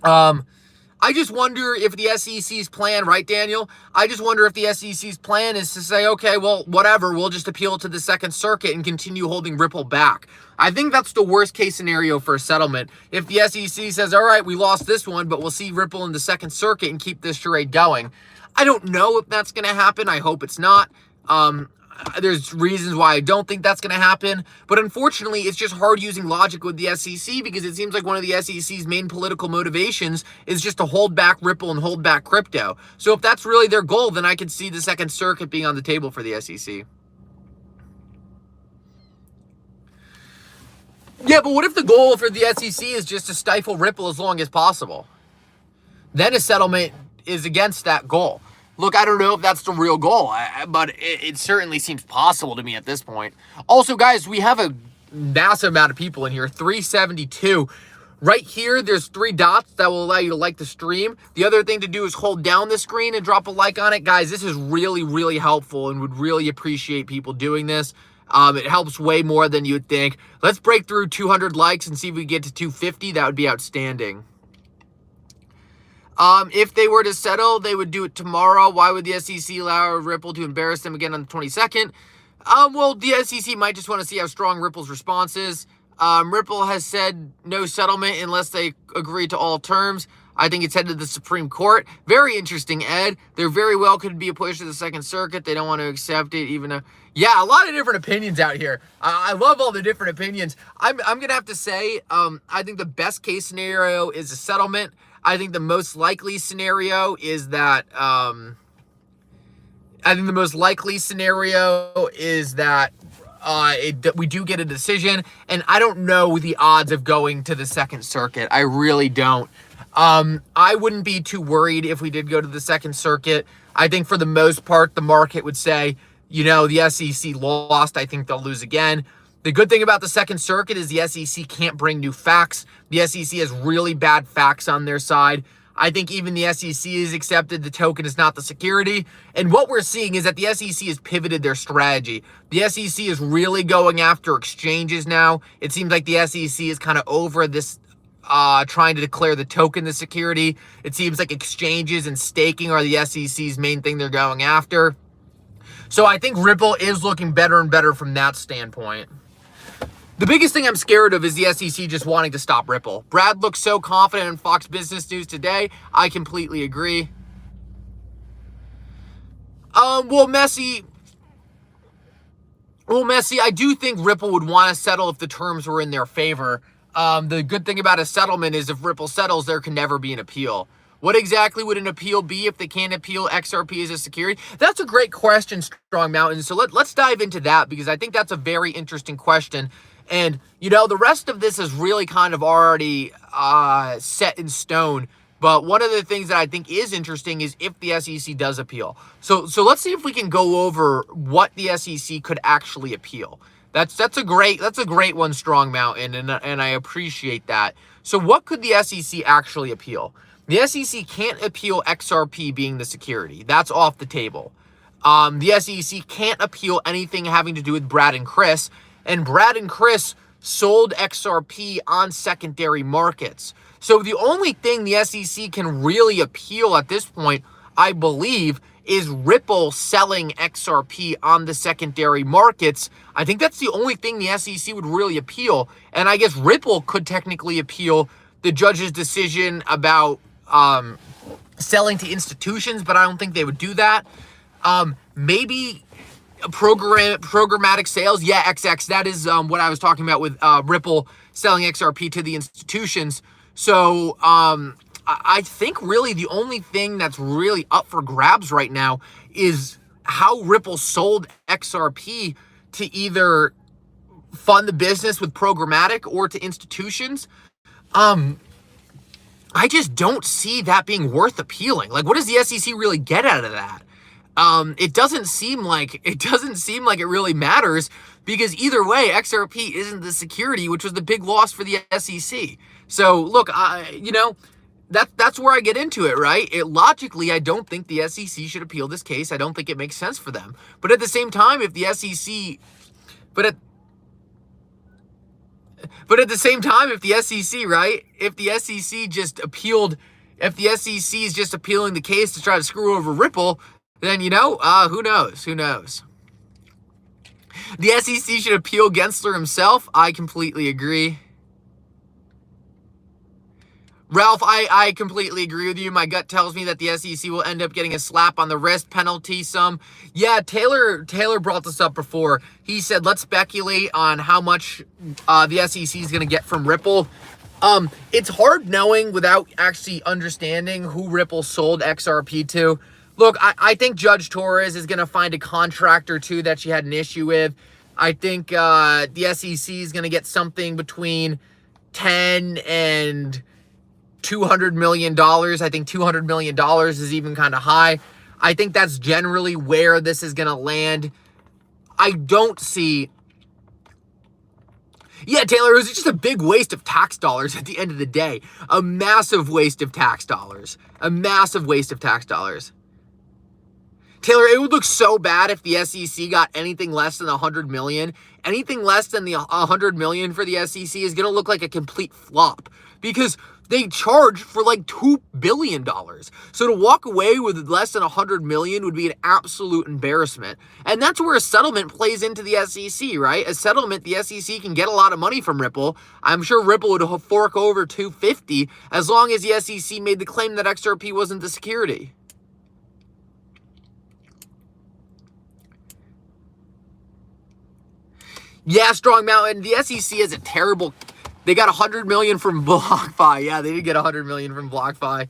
I just wonder if the SEC's plan, right, Daniel? I just wonder if the SEC's plan is to say, okay, well, whatever, we'll just appeal to the Second Circuit and continue holding Ripple back. I think that's the worst case scenario for a settlement. If the SEC says, all right, we lost this one, but we'll see Ripple in the Second Circuit and keep this charade going. I don't know if that's going to happen. I hope it's not. There's reasons why I don't think that's going to happen. But unfortunately, it's just hard using logic with the SEC because it seems like one of the SEC's main political motivations is just to hold back Ripple and hold back crypto. So if that's really their goal, then I could see the Second Circuit being on the table for the SEC. Yeah, but what if the goal for the SEC is just to stifle Ripple as long as possible? Then a settlement is against that goal. Look, I don't know if that's the real goal, but it certainly seems possible to me at this point. Also, guys, we have a massive amount of people in here, 372. Right here, there's 3 dots that will allow you to like the stream. The other thing to do is hold down the screen and drop a like on it. Guys, this is really, really helpful and would really appreciate people doing this. It helps way more than you'd think. Let's break through 200 likes and see if we get to 250. That would be outstanding. If they were to settle, they would do it tomorrow. Why would the SEC allow Ripple to embarrass them again on the 22nd? Well, the SEC might just want to see how strong Ripple's response is. Ripple has said no settlement unless they agree to all terms. I think it's headed to the Supreme Court. Very interesting, Ed. There very well could be a push to the Second Circuit. They don't want to accept it, even though... Yeah, a lot of different opinions out here. I love all the different opinions. I'm going to have to say, I think the best case scenario is a settlement. I think the most likely scenario is that, we do get a decision, and I don't know the odds of going to the Second Circuit. I really don't. I wouldn't be too worried if we did go to the Second Circuit. I think for the most part, the market would say, the SEC lost. I think they'll lose again. The good thing about the Second Circuit is the SEC can't bring new facts. The SEC has really bad facts on their side. I think even the SEC has accepted the token is not the security. And what we're seeing is that the SEC has pivoted their strategy. The SEC is really going after exchanges now. It seems like the SEC is kind of over this trying to declare the token the security. It seems like exchanges and staking are the SEC's main thing they're going after. So I think Ripple is looking better and better from that standpoint. The biggest thing I'm scared of is the SEC just wanting to stop Ripple. Brad looks so confident in Fox Business News today. I completely agree. Well, Messi, I do think Ripple would want to settle if the terms were in their favor. The good thing about a settlement is if Ripple settles, there can never be an appeal. What exactly would an appeal be if they can't appeal XRP as a security? That's a great question, Strong Mountain. So let's dive into that because I think that's a very interesting question. And, you know, the rest of this is really kind of already set in stone. But one of the things that I think is interesting is if the SEC does appeal. So let's see if we can go over what the SEC could actually appeal. That's a great one, Strong Mountain, and I appreciate that. So what could the SEC actually appeal? The SEC can't appeal XRP being the security. That's off the table. The SEC can't appeal anything having to do with Brad and Chris, and Brad and Chris sold XRP on secondary markets. So the only thing the SEC can really appeal at this point, I believe, is Ripple selling XRP on the secondary markets. I think that's the only thing the SEC would really appeal. And I guess Ripple could technically appeal the judge's decision about selling to institutions, but I don't think they would do that. Maybe programmatic sales. Yeah, XX. That is what I was talking about with Ripple selling XRP to the institutions. So I think really the only thing that's really up for grabs right now is how Ripple sold XRP to either fund the business with programmatic or to institutions. I just don't see that being worth appealing. Like, what does the SEC really get out of that? It doesn't seem like it really matters, because either way, XRP isn't the security, which was the big loss for the SEC. So look, you know, that's where I get into it, right? Logically, I don't think the SEC should appeal this case. I don't think it makes sense for them. But at the same time, if the SEC, at the same time, if the SEC, right? If the SEC just appealed, if the SEC is just appealing the case to try to screw over Ripple, then, you know, who knows? Who knows? The SEC should appeal Gensler himself. I completely agree. Ralph, I completely agree with you. My gut tells me that the SEC will end up getting a slap on the wrist penalty sum. Yeah, Taylor brought this up before. He said, let's speculate on how much the SEC is going to get from Ripple. It's hard knowing without actually understanding who Ripple sold XRP to. Look, I think Judge Torres is going to find a contract or two that she had an issue with. I think the SEC is going to get something between 10 and $200 million. I think $200 million is even kind of high. I think that's generally where this is going to land. I don't see... Yeah, Taylor, it was just a big waste of tax dollars at the end of the day. A massive waste of tax dollars. A massive waste of tax dollars. Taylor, it would look so bad if the SEC got anything less than $100 million. Anything less than the $100 million for the SEC is going to look like a complete flop, because they charge for like $2 billion. So to walk away with less than $100 million would be an absolute embarrassment. And that's where a settlement plays into the SEC, right? A settlement, the SEC can get a lot of money from Ripple. I'm sure Ripple would fork over $250 as long as the SEC made the claim that XRP wasn't the security. Yeah, Strong Mountain, the SEC is a terrible... They got $100 million from BlockFi. Yeah, they did get $100 million from BlockFi.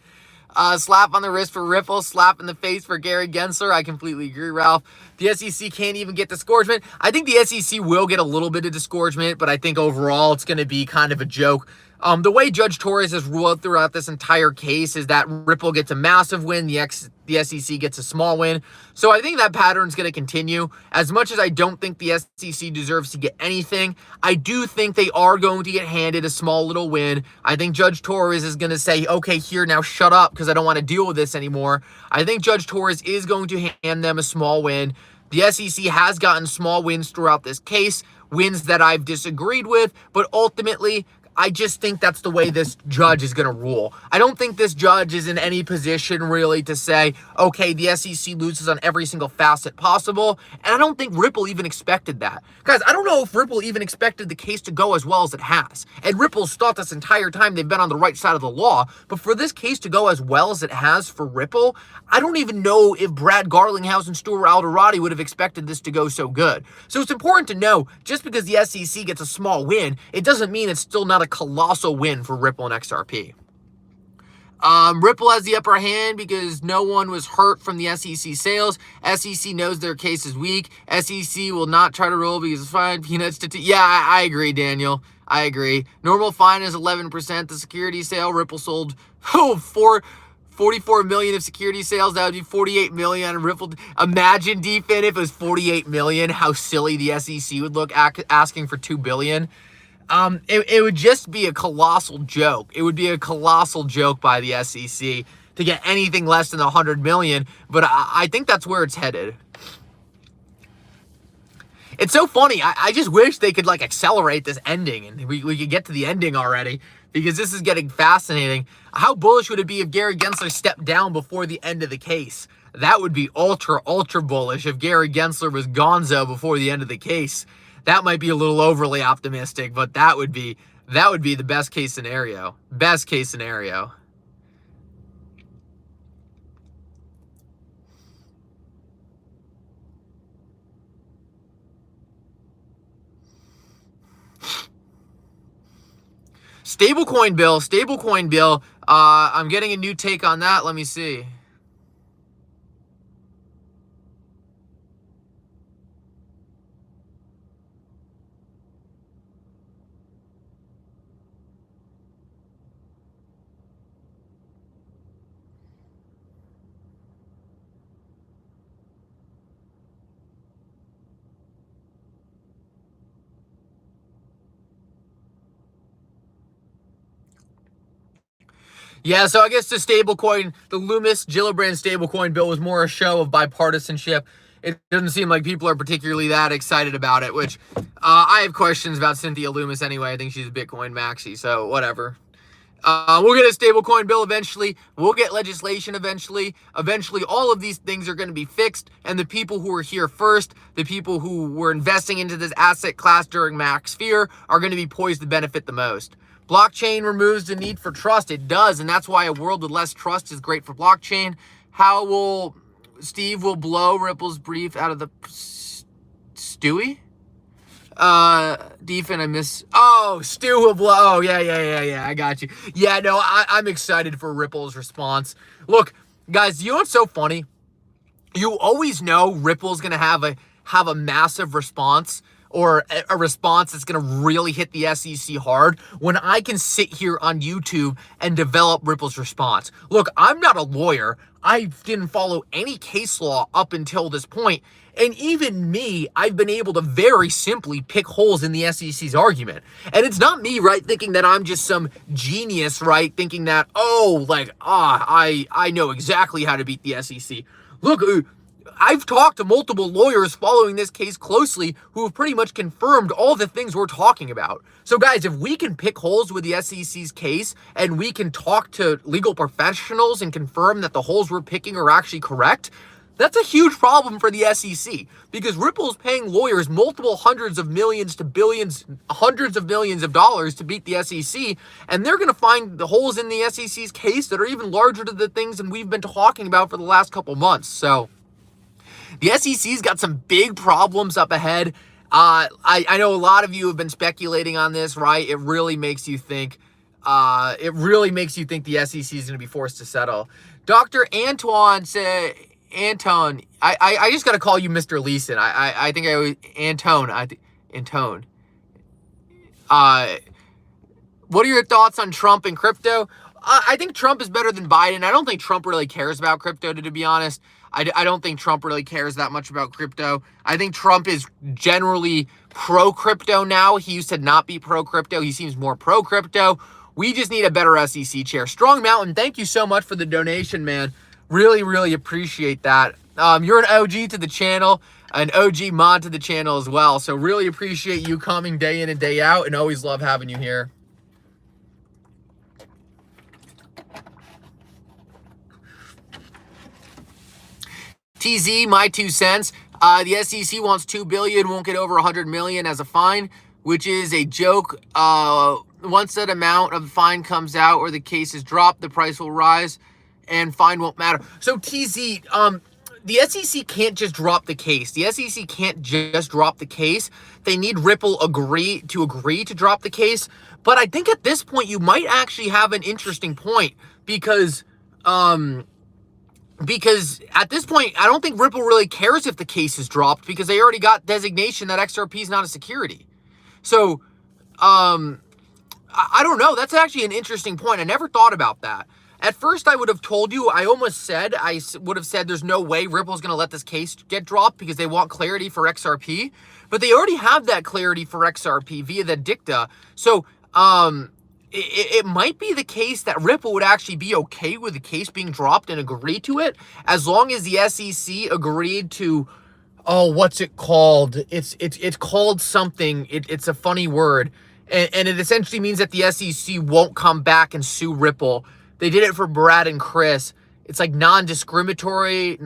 Slap on the wrist for Ripple, slap in the face for Gary Gensler. I completely agree, Ralph. The SEC can't even get disgorgement. I think the SEC will get a little bit of disgorgement, but I think overall it's going to be kind of a joke. The way Judge Torres has ruled throughout this entire case is that Ripple gets a massive win, the SEC gets a small win. So I think that pattern's going to continue. As much as I don't think the SEC deserves to get anything, I do think they are going to get handed a small little win. I think Judge Torres is going to say, okay, here, now shut up because I don't want to deal with this anymore. I think Judge Torres is going to hand them a small win. The SEC has gotten small wins throughout this case, wins that I've disagreed with, but ultimately, I just think that's the way this judge is going to rule. I don't think this judge is in any position really to say, okay, the SEC loses on every single facet possible. And I don't think Ripple even expected that. Guys, I don't know if Ripple even expected the case to go as well as it has. And Ripple's thought this entire time they've been on the right side of the law. But for this case to go as well as it has for Ripple, I don't even know if Brad Garlinghouse and Stuart Alderati would have expected this to go so good. So it's important to know, just because the SEC gets a small win, it doesn't mean it's still not a colossal win for Ripple and XRP. Ripple has the upper hand because no one was hurt from the SEC sales. SEC knows their case is weak. SEC will not try to roll because it's fine. Peanuts to yeah, I agree, Daniel. I agree. Normal fine is 11%. The security sale, Ripple sold 44 million of security sales. That would be 48 million on Ripple. Imagine, DFIN, if it was 48 million, how silly the SEC would look asking for 2 billion. It would just be a colossal joke. It would be a colossal joke by the SEC to get anything less than 100 million, but I think that's where it's headed. It's so funny. I just wish they could, like, accelerate this ending and we could get to the ending already, because this is getting fascinating. How bullish would it be if Gary Gensler stepped down before the end of the case? That would be ultra bullish if Gary Gensler was gonzo before the end of the case. That might be a little overly optimistic, but that would be the best case scenario. Best case scenario. Stablecoin bill. I'm getting a new take on that. Let me see. Yeah, so I guess the Loomis Gillibrand stablecoin bill was more a show of bipartisanship. It doesn't seem like people are particularly that excited about it, which I have questions about Cynthia Loomis anyway. I think she's a Bitcoin maxi, so whatever. We'll get a stablecoin bill eventually. We'll get legislation eventually. Eventually, all of these things are going to be fixed, and the people who were here first, the people who were investing into this asset class during Max Fear, are going to be poised to benefit the most. Blockchain removes the need for trust. It does, and that's why a world with less trust is great for blockchain. How will Steve blow Ripple's brief out of the Stewie? Defin, I miss. Oh, Stu will blow. Oh, yeah. I got you. Yeah, no, I'm excited for Ripple's response. Look, guys, you know what's so funny? You always know Ripple's gonna have a massive response, or a response that's going to really hit the SEC hard, when I can sit here on YouTube and develop Ripple's response. Look, I'm not a lawyer. I didn't follow any case law up until this point. And even me, I've been able to very simply pick holes in the SEC's argument. And it's not me, right, thinking that I'm just some genius, right, thinking that, I know exactly how to beat the SEC. Look, I've talked to multiple lawyers following this case closely who have pretty much confirmed all the things we're talking about. So guys, if we can pick holes with the SEC's case and we can talk to legal professionals and confirm that the holes we're picking are actually correct, that's a huge problem for the SEC, because Ripple is paying lawyers multiple hundreds of millions to billions, hundreds of millions of dollars to beat the SEC, and they're going to find the holes in the SEC's case that are even larger than the things that we've been talking about for the last couple months. So the SEC's got some big problems up ahead. I know a lot of you have been speculating on this, right? It really makes you think. The SEC is going to be forced to settle. Dr. Antoine said, Antone, I just got to call you Mr. Leeson. I think I always, Antone. What are your thoughts on Trump and crypto? I think Trump is better than Biden. I don't think Trump really cares about crypto, to be honest. I don't think Trump really cares that much about crypto. I think Trump is generally pro-crypto now. He used to not be pro-crypto. He seems more pro-crypto. We just need a better SEC chair. Strong Mountain, thank you so much for the donation, man. Really appreciate that. You're an OG to the channel, an OG mod to the channel as well. So really appreciate you coming day in and day out, and always love having you here. TZ, my 2 cents. The SEC wants $2 billion, won't get over $100 million as a fine, which is a joke. Once that amount of fine comes out or the case is dropped, the price will rise and fine won't matter. So TZ, the SEC can't just drop the case. The SEC can't just drop the case. They need Ripple agree to drop the case. But I think at this point you might actually have an interesting point because at this point I don't think Ripple really cares if the case is dropped because they already got designation that XRP is not a security. So I don't know. That's actually an interesting point. I never thought about that. At first, I would have told you, I would have said there's no way Ripple's going to let this case get dropped because they want clarity for XRP. But they already have that clarity for XRP via the dicta. So it might be the case that Ripple would actually be okay with the case being dropped and agree to it as long as the SEC agreed to, oh, what's it called? It's called something. It's a funny word. And it essentially means that the SEC won't come back and sue Ripple. They did it for Brad and Chris. It's like non-discriminatory,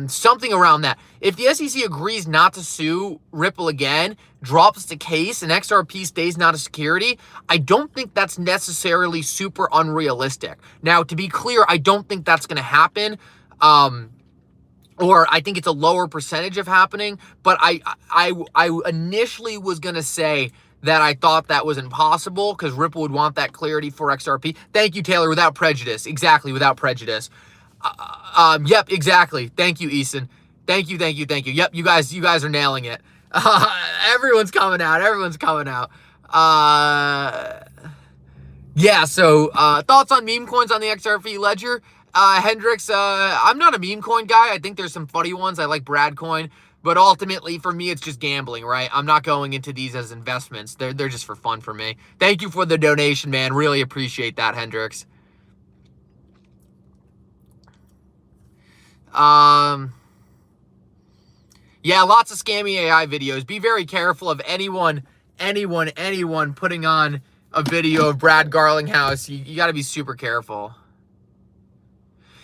something around that. If the SEC agrees not to sue Ripple again, drops the case, and XRP stays not a security, I don't think that's necessarily super unrealistic. Now, to be clear, I don't think that's going to happen. Or I think it's a lower percentage of happening, but I initially was going to say that I thought that was impossible because Ripple would want that clarity for XRP. Thank you, Taylor, without prejudice. Exactly, without prejudice. Yep, exactly. Thank you, Eason. Thank you. Yep, you guys are nailing it. Everyone's coming out. Yeah, so thoughts on meme coins on the XRP ledger? Hendrix, I'm not a meme coin guy. I think there's some funny ones. I like Brad coin, but ultimately for me, it's just gambling, right? I'm not going into these as investments. They're just for fun for me. Thank you for the donation, man. Really appreciate that, Hendrix. Yeah, lots of scammy AI videos. Be very careful of anyone putting on a video of Brad Garlinghouse. You got to be super careful.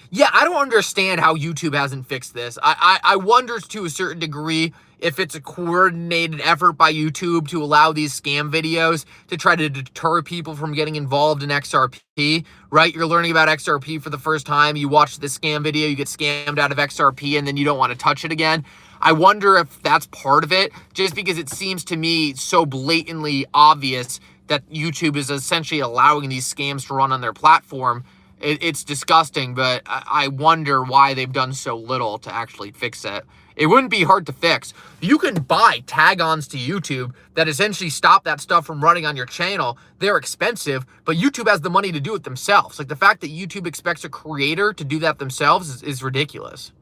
Yeah, I don't understand how YouTube hasn't fixed this. I wonder to a certain degree if it's a coordinated effort by YouTube to allow these scam videos to try to deter people from getting involved in XRP, right? You're learning about XRP for the first time. You watch this scam video, you get scammed out of XRP, and then you don't want to touch it again. I wonder if that's part of it, just because it seems to me so blatantly obvious that YouTube is essentially allowing these scams to run on their platform. It's disgusting, but I wonder why they've done so little to actually fix it. It wouldn't be hard to fix. You can buy tag-ons to YouTube that essentially stop that stuff from running on your channel. They're expensive, but YouTube has the money to do it themselves. Like, the fact that YouTube expects a creator to do that themselves is ridiculous.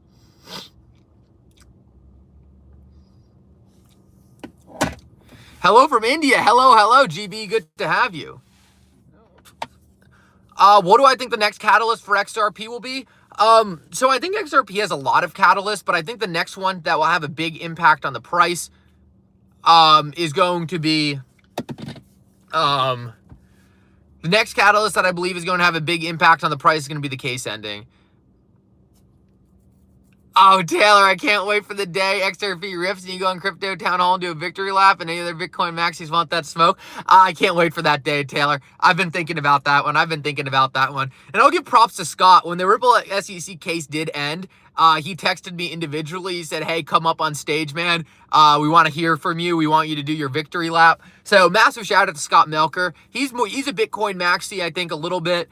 Hello from India. Hello, GB. Good to have you. What do I think the next catalyst for XRP will be? So I think XRP has a lot of catalysts, but I think the next one that will have a big impact on the price, is going to be, the next catalyst that I believe is going to have a big impact on the price is going to be the case ending. Oh, Taylor, I can't wait for the day XRP rips and you go on Crypto Town Hall and do a victory lap and any other Bitcoin maxis want that smoke. I can't wait for that day, Taylor. I've been thinking about that one. And I'll give props to Scott. When the Ripple SEC case did end, he texted me individually. He said, hey, come up on stage, man. We want to hear from you. We want you to do your victory lap. So massive shout out to Scott Melker. He's a Bitcoin maxi, I think, a little bit.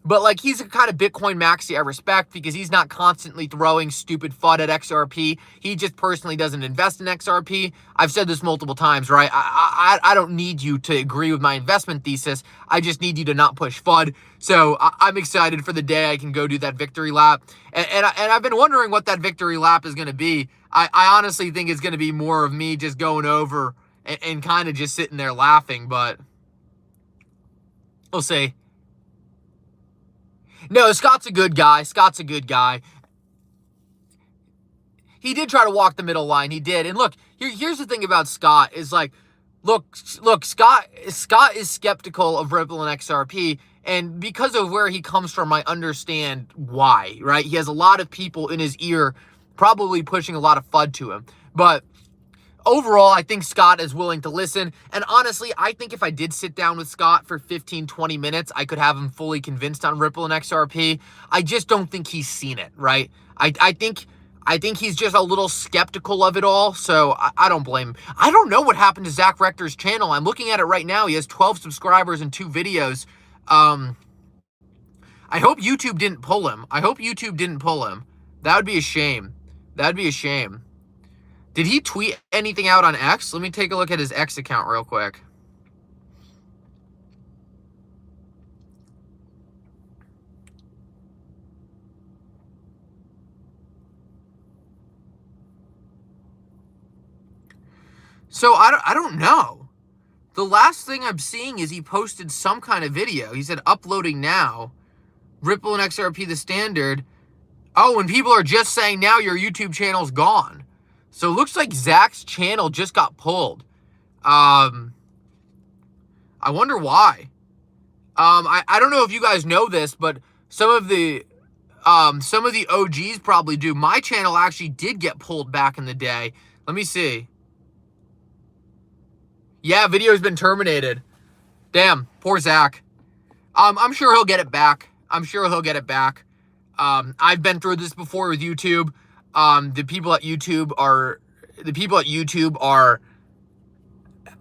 But like, he's a kind of Bitcoin maxi I respect because he's not constantly throwing stupid FUD at XRP. He just personally doesn't invest in XRP. I've said this multiple times, right? I don't need you to agree with my investment thesis. I just need you to not push FUD. So I'm excited for the day I can go do that victory lap. And I've been wondering what that victory lap is going to be. I honestly think it's going to be more of me just going over and kind of just sitting there laughing, but we'll see. No, Scott's a good guy. He did try to walk the middle line. He did. And look, here's the thing about Scott is like, look, Scott is skeptical of Ripple and XRP. And because of where he comes from, I understand why, right? He has a lot of people in his ear probably pushing a lot of FUD to him. But overall, I think Scott is willing to listen. And honestly, I think if I did sit down with Scott for 15, 20 minutes, I could have him fully convinced on Ripple and XRP. I just don't think he's seen it, right? I think he's just a little skeptical of it all, so I don't blame him. I don't know what happened to Zach Rector's channel. I'm looking at it right now. He has 12 subscribers and 2 videos. I hope YouTube didn't pull him. That would be a shame. Did he tweet anything out on X? Let me take a look at his X account real quick. So I don't know. The last thing I'm seeing is he posted some kind of video. He said uploading now. Ripple and XRP the standard. Oh, and people are just saying now your YouTube channel's gone. So it looks like Zach's channel just got pulled. I wonder why. I don't know if you guys know this, but some of the OGs probably do. My channel actually did get pulled back in the day. Let me see. Yeah, video's been terminated. Damn, poor Zach. I'm sure he'll get it back. I've been through this before with YouTube. The people at YouTube are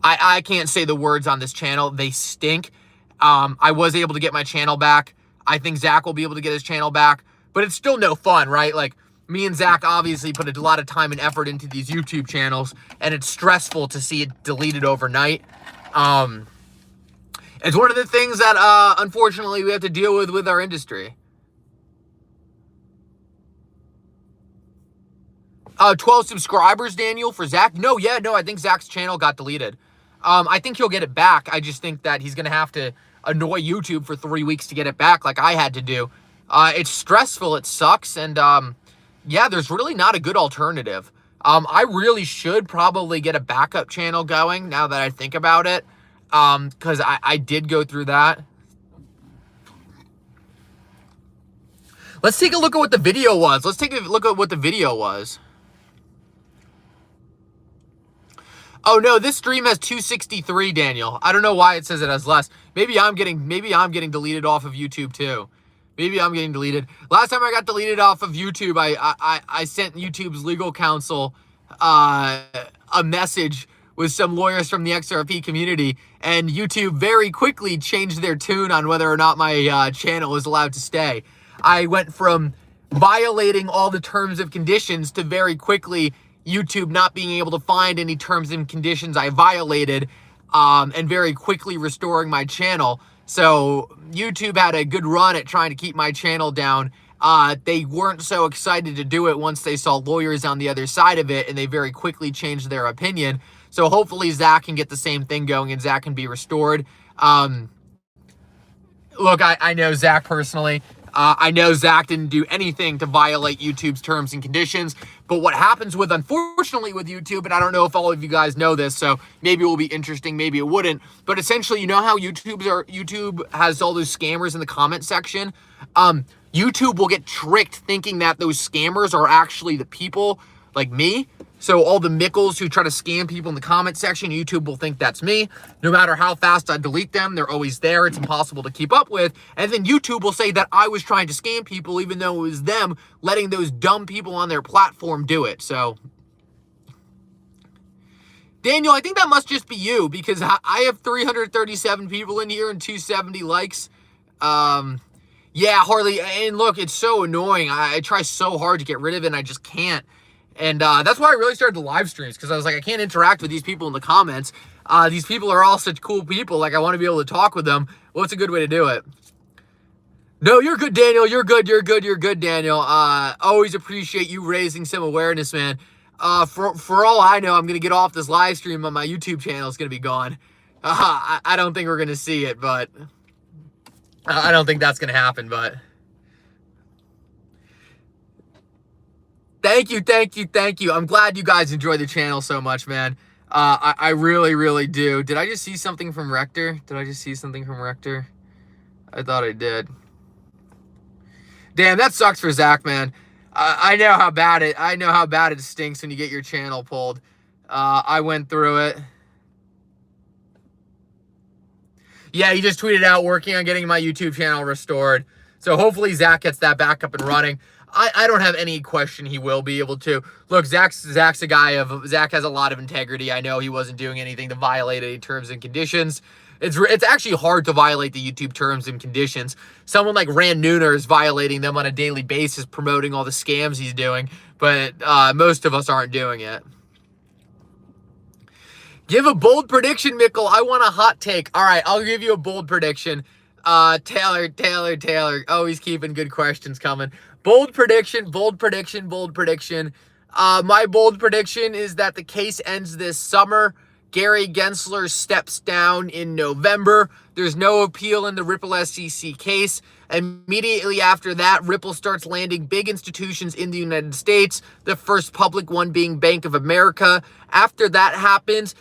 I can't say the words on this channel. They stink. I was able to get my channel back. I think Zach will be able to get his channel back, but it's still no fun, right? Like, me and Zach obviously put a lot of time and effort into these YouTube channels, and it's stressful to see it deleted overnight. It's one of the things that, unfortunately, we have to deal with our industry. 12 subscribers, Daniel, for Zach? No, I think Zach's channel got deleted. I think he'll get it back. I just think that he's going to have to annoy YouTube for 3 weeks to get it back like I had to do. It's stressful, it sucks, and yeah, there's really not a good alternative. I really should probably get a backup channel going now that I think about it, because I did go through that. Let's take a look at what the video was. Oh no, this stream has 263, Daniel. I don't know why it says it has less. Maybe I'm getting deleted off of YouTube too. Maybe I'm getting deleted. Last time I got deleted off of YouTube, I sent YouTube's legal counsel a message with some lawyers from the XRP community, and YouTube very quickly changed their tune on whether or not my channel is allowed to stay. I went from violating all the terms and conditions to very quickly YouTube not being able to find any terms and conditions I violated, and very quickly restoring my channel. So YouTube had a good run at trying to keep my channel down. They weren't so excited to do it once they saw lawyers on the other side of it, and they very quickly changed their opinion. So hopefully Zach can get the same thing going and Zach can be restored. Look, I know Zach personally. I know Zach didn't do anything to violate YouTube's terms and conditions, but what happens unfortunately with YouTube, and I don't know if all of you guys know this, so maybe it will be interesting, maybe it wouldn't, but essentially, you know how YouTube has all those scammers in the comment section? YouTube will get tricked thinking that those scammers are actually the people like me. So all the mickles who try to scam people in the comment section, YouTube will think that's me. No matter how fast I delete them, they're always there. It's impossible to keep up with. And then YouTube will say that I was trying to scam people, even though it was them letting those dumb people on their platform do it. So, Daniel, I think that must just be you, because I have 337 people in here and 270 likes. Yeah, Harley, and look, it's so annoying. I try so hard to get rid of it, and I just can't. And that's why I really started the live streams, because I was like, I can't interact with these people in the comments. These people are all such cool people. Like, I want to be able to talk with them. What's a good way to do it? No, you're good, Daniel. You're good, Daniel. Always appreciate you raising some awareness, man. For all I know, I'm going to get off this live stream on my YouTube channel. It's going to be gone. I don't think we're going to see it, but I don't think that's going to happen, but thank you. I'm glad you guys enjoy the channel so much, man. I really, really do. Did I just see something from Rector? I thought I did. Damn, that sucks for Zach, man. I know how bad it stinks when you get your channel pulled. I went through it. Yeah, he just tweeted out, working on getting my YouTube channel restored. So hopefully Zach gets that back up and running. I don't have any question he will be able to. Look, Zach's a guy Zach has a lot of integrity. I know he wasn't doing anything to violate any terms and conditions. It's actually hard to violate the YouTube terms and conditions. Someone like Rand Nooner is violating them on a daily basis, promoting all the scams he's doing, but most of us aren't doing it. Give a bold prediction, Mickle. I want a hot take. All right, I'll give you a bold prediction. Taylor. Oh, he's keeping good questions coming. Bold prediction. My bold prediction is that the case ends this summer. Gary Gensler steps down in November. There's no appeal in the Ripple SEC case. Immediately after that, Ripple starts landing big institutions in the United States, the first public one being Bank of America. After that happens,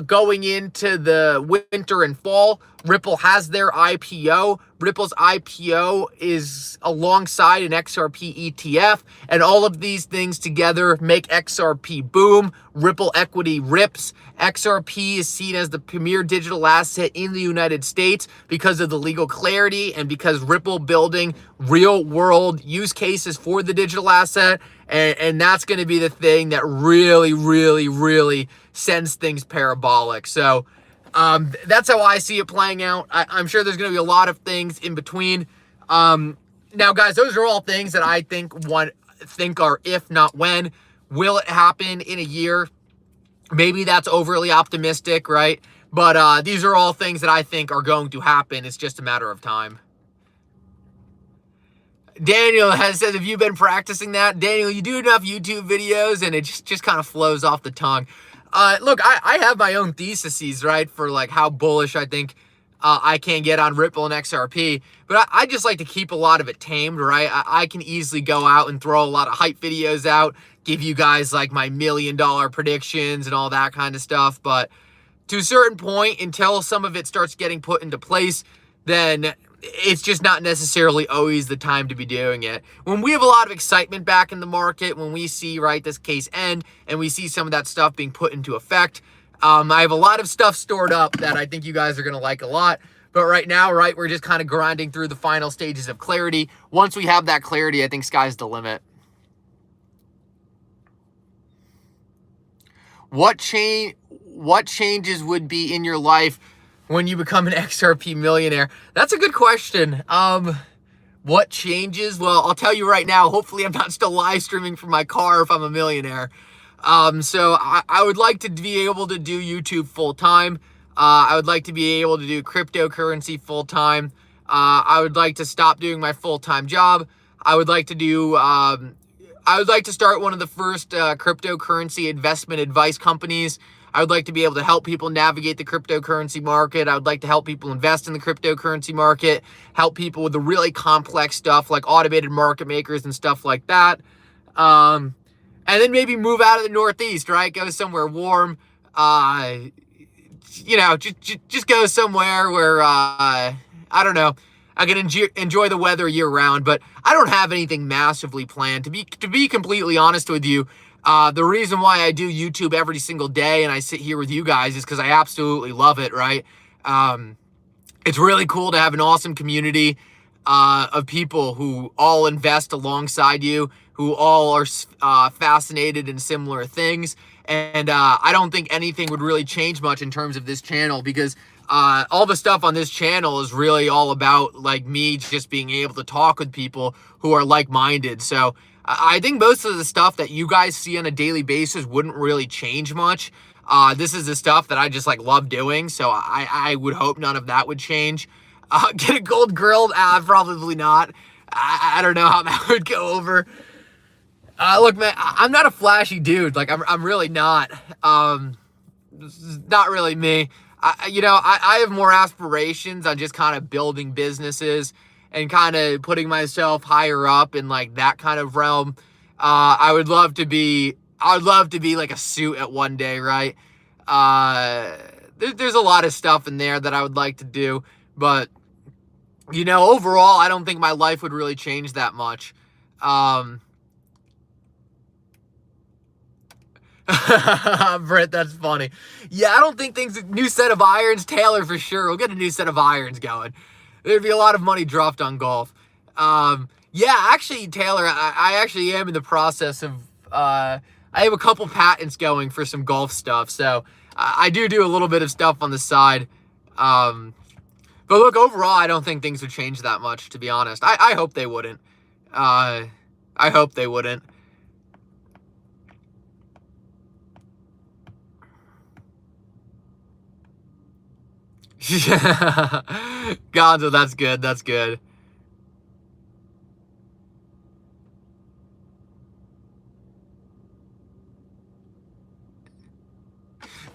going into the winter and fall, Ripple has their IPO. Ripple's IPO is alongside an XRP ETF, and all of these things together make XRP boom. Ripple equity rips. XRP is seen as the premier digital asset in the United States because of the legal clarity and because Ripple building real world use cases for the digital asset. And that's going to be the thing that really sends things parabolic. So that's how I see it playing out. I'm sure there's going to be a lot of things in between. Now, guys, those are all things that I think are if not when. Will it happen in a year? Maybe that's overly optimistic, right? But these are all things that I think are going to happen. It's just a matter of time. Daniel has said, have you been practicing that? Daniel, you do enough YouTube videos and it just kind of flows off the tongue. Look, I have my own theses, right, for like how bullish I think I can get on Ripple and XRP, but I just like to keep a lot of it tamed, right? I can easily go out and throw a lot of hype videos out, give you guys like my $1 million predictions and all that kind of stuff, but to a certain point, until some of it starts getting put into place, then it's just not necessarily always the time to be doing it. When we have a lot of excitement back in the market, when we see, right, this case end, and we see some of that stuff being put into effect, I have a lot of stuff stored up that I think you guys are going to like a lot. But right now, right, we're just kind of grinding through the final stages of clarity. Once we have that clarity, I think sky's the limit. What changes would be in your life when you become an XRP millionaire? That's a good question. What changes? Well, I'll tell you right now, hopefully I'm not still live streaming from my car if I'm a millionaire. So I would like to be able to do YouTube full time. I would like to be able to do cryptocurrency full time. I would like to stop doing my full-time job. I would like to start one of the first cryptocurrency investment advice companies. I would like to be able to help people navigate the cryptocurrency market. I would like to help people invest in the cryptocurrency market, help people with the really complex stuff like automated market makers and stuff like that. And then maybe move out of the Northeast, right? Go somewhere warm. Just go somewhere where, I don't know, I can enjoy the weather year round, but I don't have anything massively planned. To be completely honest with you, the reason why I do YouTube every single day and I sit here with you guys is because I absolutely love it, right? It's really cool to have an awesome community of people who all invest alongside you, who all are fascinated in similar things. And I don't think anything would really change much in terms of this channel because all the stuff on this channel is really all about like me just being able to talk with people who are like-minded. So I think most of the stuff that you guys see on a daily basis wouldn't really change much. This is the stuff that I just like love doing. So I would hope none of that would change. Get a gold grill? Probably not. I don't know how that would go over. Look, man, I'm not a flashy dude. Like I'm really not. This is not really me. I have more aspirations on just kind of building businesses and kind of putting myself higher up in like that kind of realm. I would love to be like a suit at one day, right? There's a lot of stuff in there that I would like to do, but overall, I don't think my life would really change that much. Britt, that's funny. Yeah, I don't think new set of irons, Taylor for sure. We'll get a new set of irons going. There'd be a lot of money dropped on golf. Yeah, actually, Taylor, I actually am in the process of, I have a couple patents going for some golf stuff. So I do a little bit of stuff on the side. But look, overall, I don't think things would change that much, to be honest. I hope they wouldn't. I hope they wouldn't. Gonzo, that's good. That's good.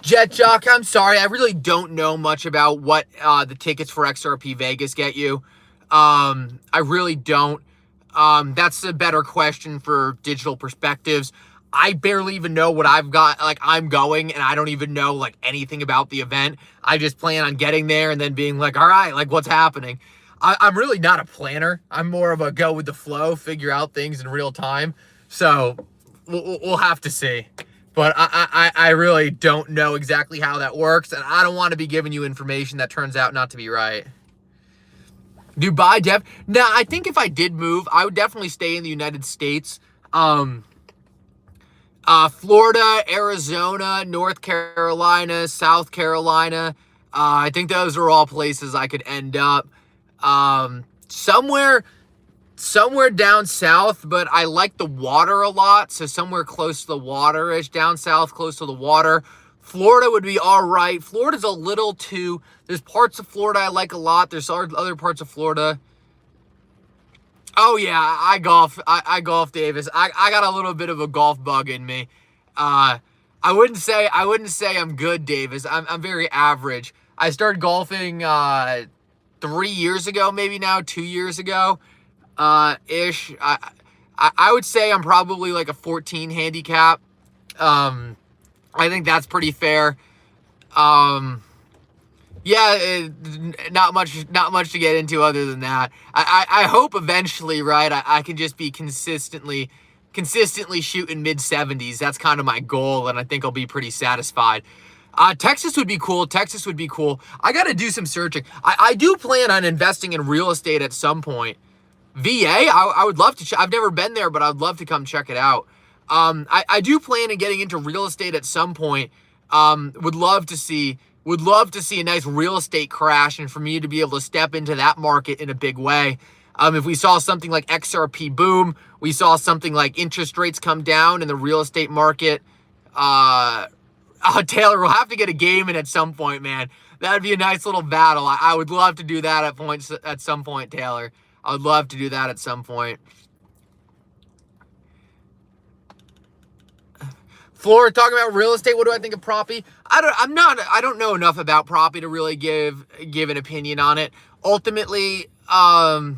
Jet Jock, I'm sorry. I really don't know much about what the tickets for XRP Vegas get you. I really don't. That's a better question for Digital Perspectives. I barely even know what I've got. Like, I'm going, and I don't even know, like, anything about the event. I just plan on getting there and then being like, all right, like, what's happening? I'm really not a planner. I'm more of a go with the flow, figure out things in real time. So we'll have to see. But I really don't know exactly how that works, and I don't want to be giving you information that turns out not to be right. Dubai, Now, I think if I did move, I would definitely stay in the United States. Florida, Arizona, North Carolina, South Carolina. I think those are all places I could end up. Somewhere down south, but I like the water a lot, so somewhere close to the water-ish, down south, close to the water. Florida would be all right. Florida's a little too... There's parts of Florida I like a lot. There's other parts of Florida... Oh, yeah, I golf. I golf, Davis. I got a little bit of a golf bug in me. I wouldn't say I'm good, Davis. I'm very average. I started golfing 3 years ago, maybe now, 2 years ago. Ish. I would say I'm probably like a 14 handicap. I think that's pretty fair. Yeah, not much to get into other than that. I hope eventually, right, I can just be consistently shooting mid-70s. That's kind of my goal, and I think I'll be pretty satisfied. Texas would be cool. Texas would be cool. I got to do some searching. I do plan on investing in real estate at some point. VA, I would love to. I've never been there, but I'd love to come check it out. I do plan on getting into real estate at some point. Would love to see a nice real estate crash, and for me to be able to step into that market in a big way. If we saw something like XRP boom, we saw something like interest rates come down in the real estate market. Taylor, we'll have to get a game in at some point, man. That'd be a nice little battle. I would love to do that at some point, Taylor. I would love to do that at some point. Flora talking about real estate. What do I think of Proppy? I don't know enough about Proppy to really give an opinion on it. Ultimately, I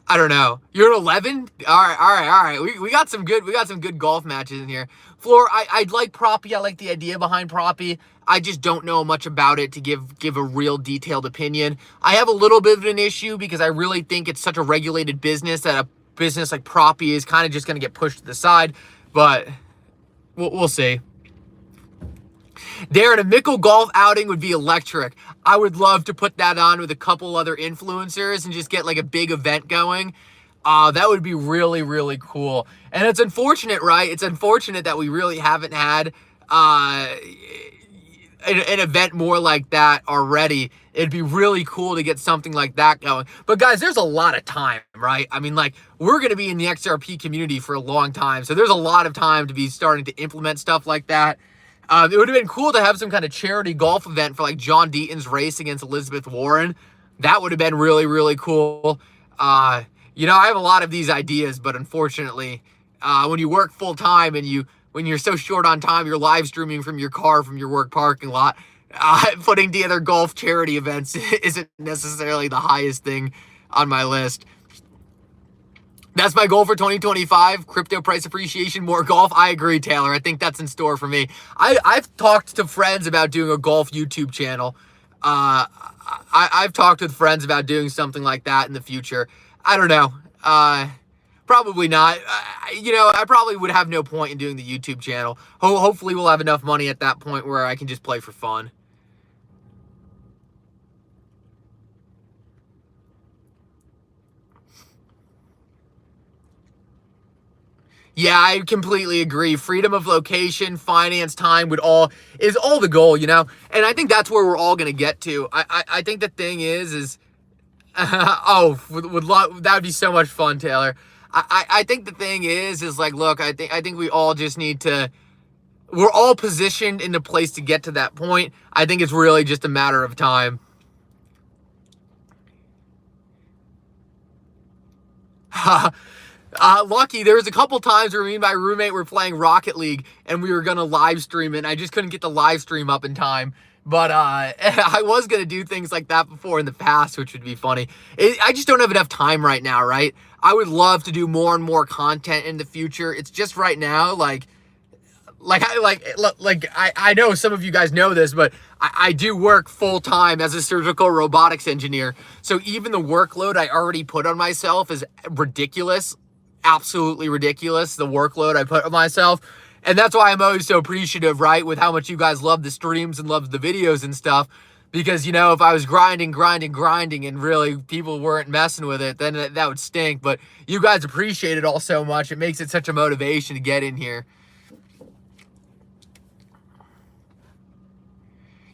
don't know. You're at 11? All right. We got some good golf matches in here. Floor, I like Proppy. I like the idea behind Proppy. I just don't know much about it to give a real detailed opinion. I have a little bit of an issue because I really think it's such a regulated business that a business like Proppy is kind of just going to get pushed to the side. But we'll see. Darren, a Mickle golf outing would be electric. I would love to put that on with a couple other influencers and just get like a big event going. That would be really, really cool. And it's unfortunate, right? It's unfortunate that we really haven't had an event more like that already. It'd be really cool to get something like that going. But guys, there's a lot of time, right? I mean, like, we're going to be in the XRP community for a long time. So there's a lot of time to be starting to implement stuff like that. It would have been cool to have some kind of charity golf event for like John Deaton's race against Elizabeth Warren. That would have been really, really cool. You know, I have a lot of these ideas, but unfortunately, when you work full time and when you're so short on time, you're live streaming from your car, from your work parking lot, putting together golf charity events isn't necessarily the highest thing on my list. That's my goal for 2025. Crypto price appreciation, more golf. I agree, Taylor. I think that's in store for me. I've talked to friends about doing a golf YouTube channel. I've talked with friends about doing something like that in the future. I don't know. Probably not. I probably would have no point in doing the YouTube channel. Hopefully we'll have enough money at that point where I can just play for fun. Yeah, I completely agree. Freedom of location, finance, time is all the goal, And I think that's where we're all going to get to. I think the thing is that would be so much fun, Taylor. I think the thing is like, look, I think we all just need to. We're all positioned in the place to get to that point. I think it's really just a matter of time. Lucky, there was a couple times where me and my roommate were playing Rocket League and we were going to live stream it, and I just couldn't get the live stream up in time. But I was going to do things like that before in the past, which would be funny. I just don't have enough time right now, right? I would love to do more and more content in the future. It's just right now, I know some of you guys know this, but I do work full-time as a surgical robotics engineer. So even the workload I already put on myself is ridiculous. Absolutely ridiculous, the workload I put on myself. And that's why I'm always so appreciative, right, with how much you guys love the streams and love the videos and stuff. Because, if I was grinding and really people weren't messing with it, then that would stink. But you guys appreciate it all so much. It makes it such a motivation to get in here.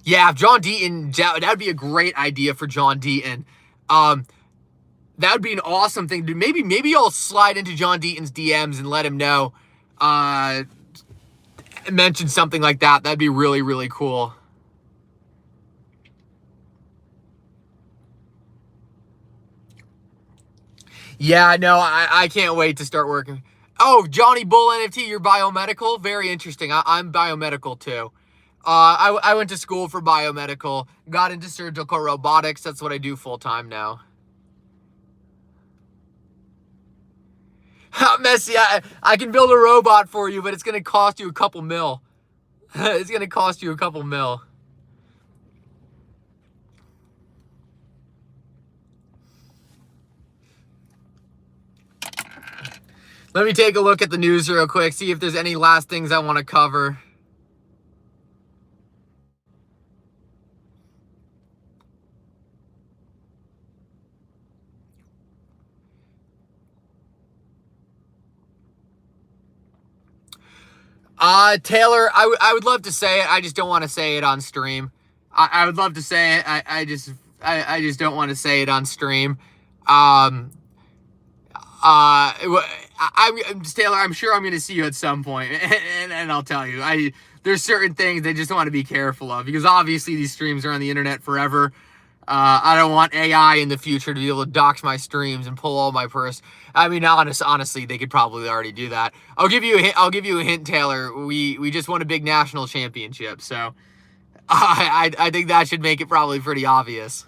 Yeah, if John Deaton, that would be a great idea for John Deaton. That would be an awesome thing to do. Maybe I'll slide into John Deaton's DMs and let him know. Mention something like that. That'd be really, really cool. Yeah, no, I can't wait to start working. Oh, Johnny Bull NFT, you're biomedical? Very interesting. I'm biomedical too. I went to school for biomedical, got into surgical robotics. That's what I do full time now. Messi, I can build a robot for you, but it's going to cost you a couple mil. It's going to cost you a couple mil. Let me take a look at the news real quick, see if there's any last things I want to cover. Taylor, I would love to say it. I just don't want to say it on stream. I would love to say it. I just don't want to say it on stream. I'm Taylor, I'm sure I'm going to see you at some point, and I'll tell you. There's certain things I just want to be careful of, because obviously these streams are on the internet forever. I don't want AI in the future to be able to dox my streams and pull all my purse. I mean, honestly, they could probably already do that. I'll give you a hint, Taylor. We just won a big national championship, so I think that should make it probably pretty obvious.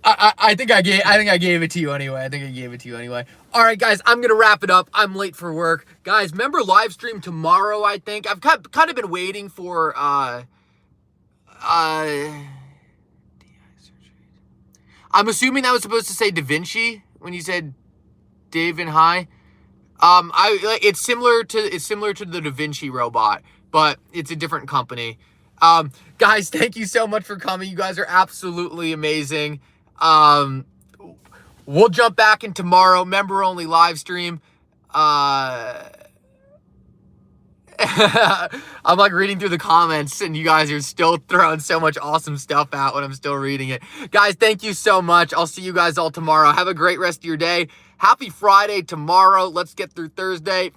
I think I gave it to you anyway. All right, guys, I'm gonna wrap it up. I'm late for work, guys. Remember live stream tomorrow? I think I've kind of been waiting for I'm assuming that was supposed to say Da Vinci when you said Dave and Hi. It's similar to the Da Vinci robot, but it's a different company. Guys, thank you so much for coming. You guys are absolutely amazing. We'll jump back in tomorrow, member only live stream. I'm like reading through the comments and you guys are still throwing so much awesome stuff out when I'm still reading it. Guys, thank you so much. I'll see you guys all tomorrow. Have a great rest of your day. Happy Friday tomorrow. Let's get through Thursday.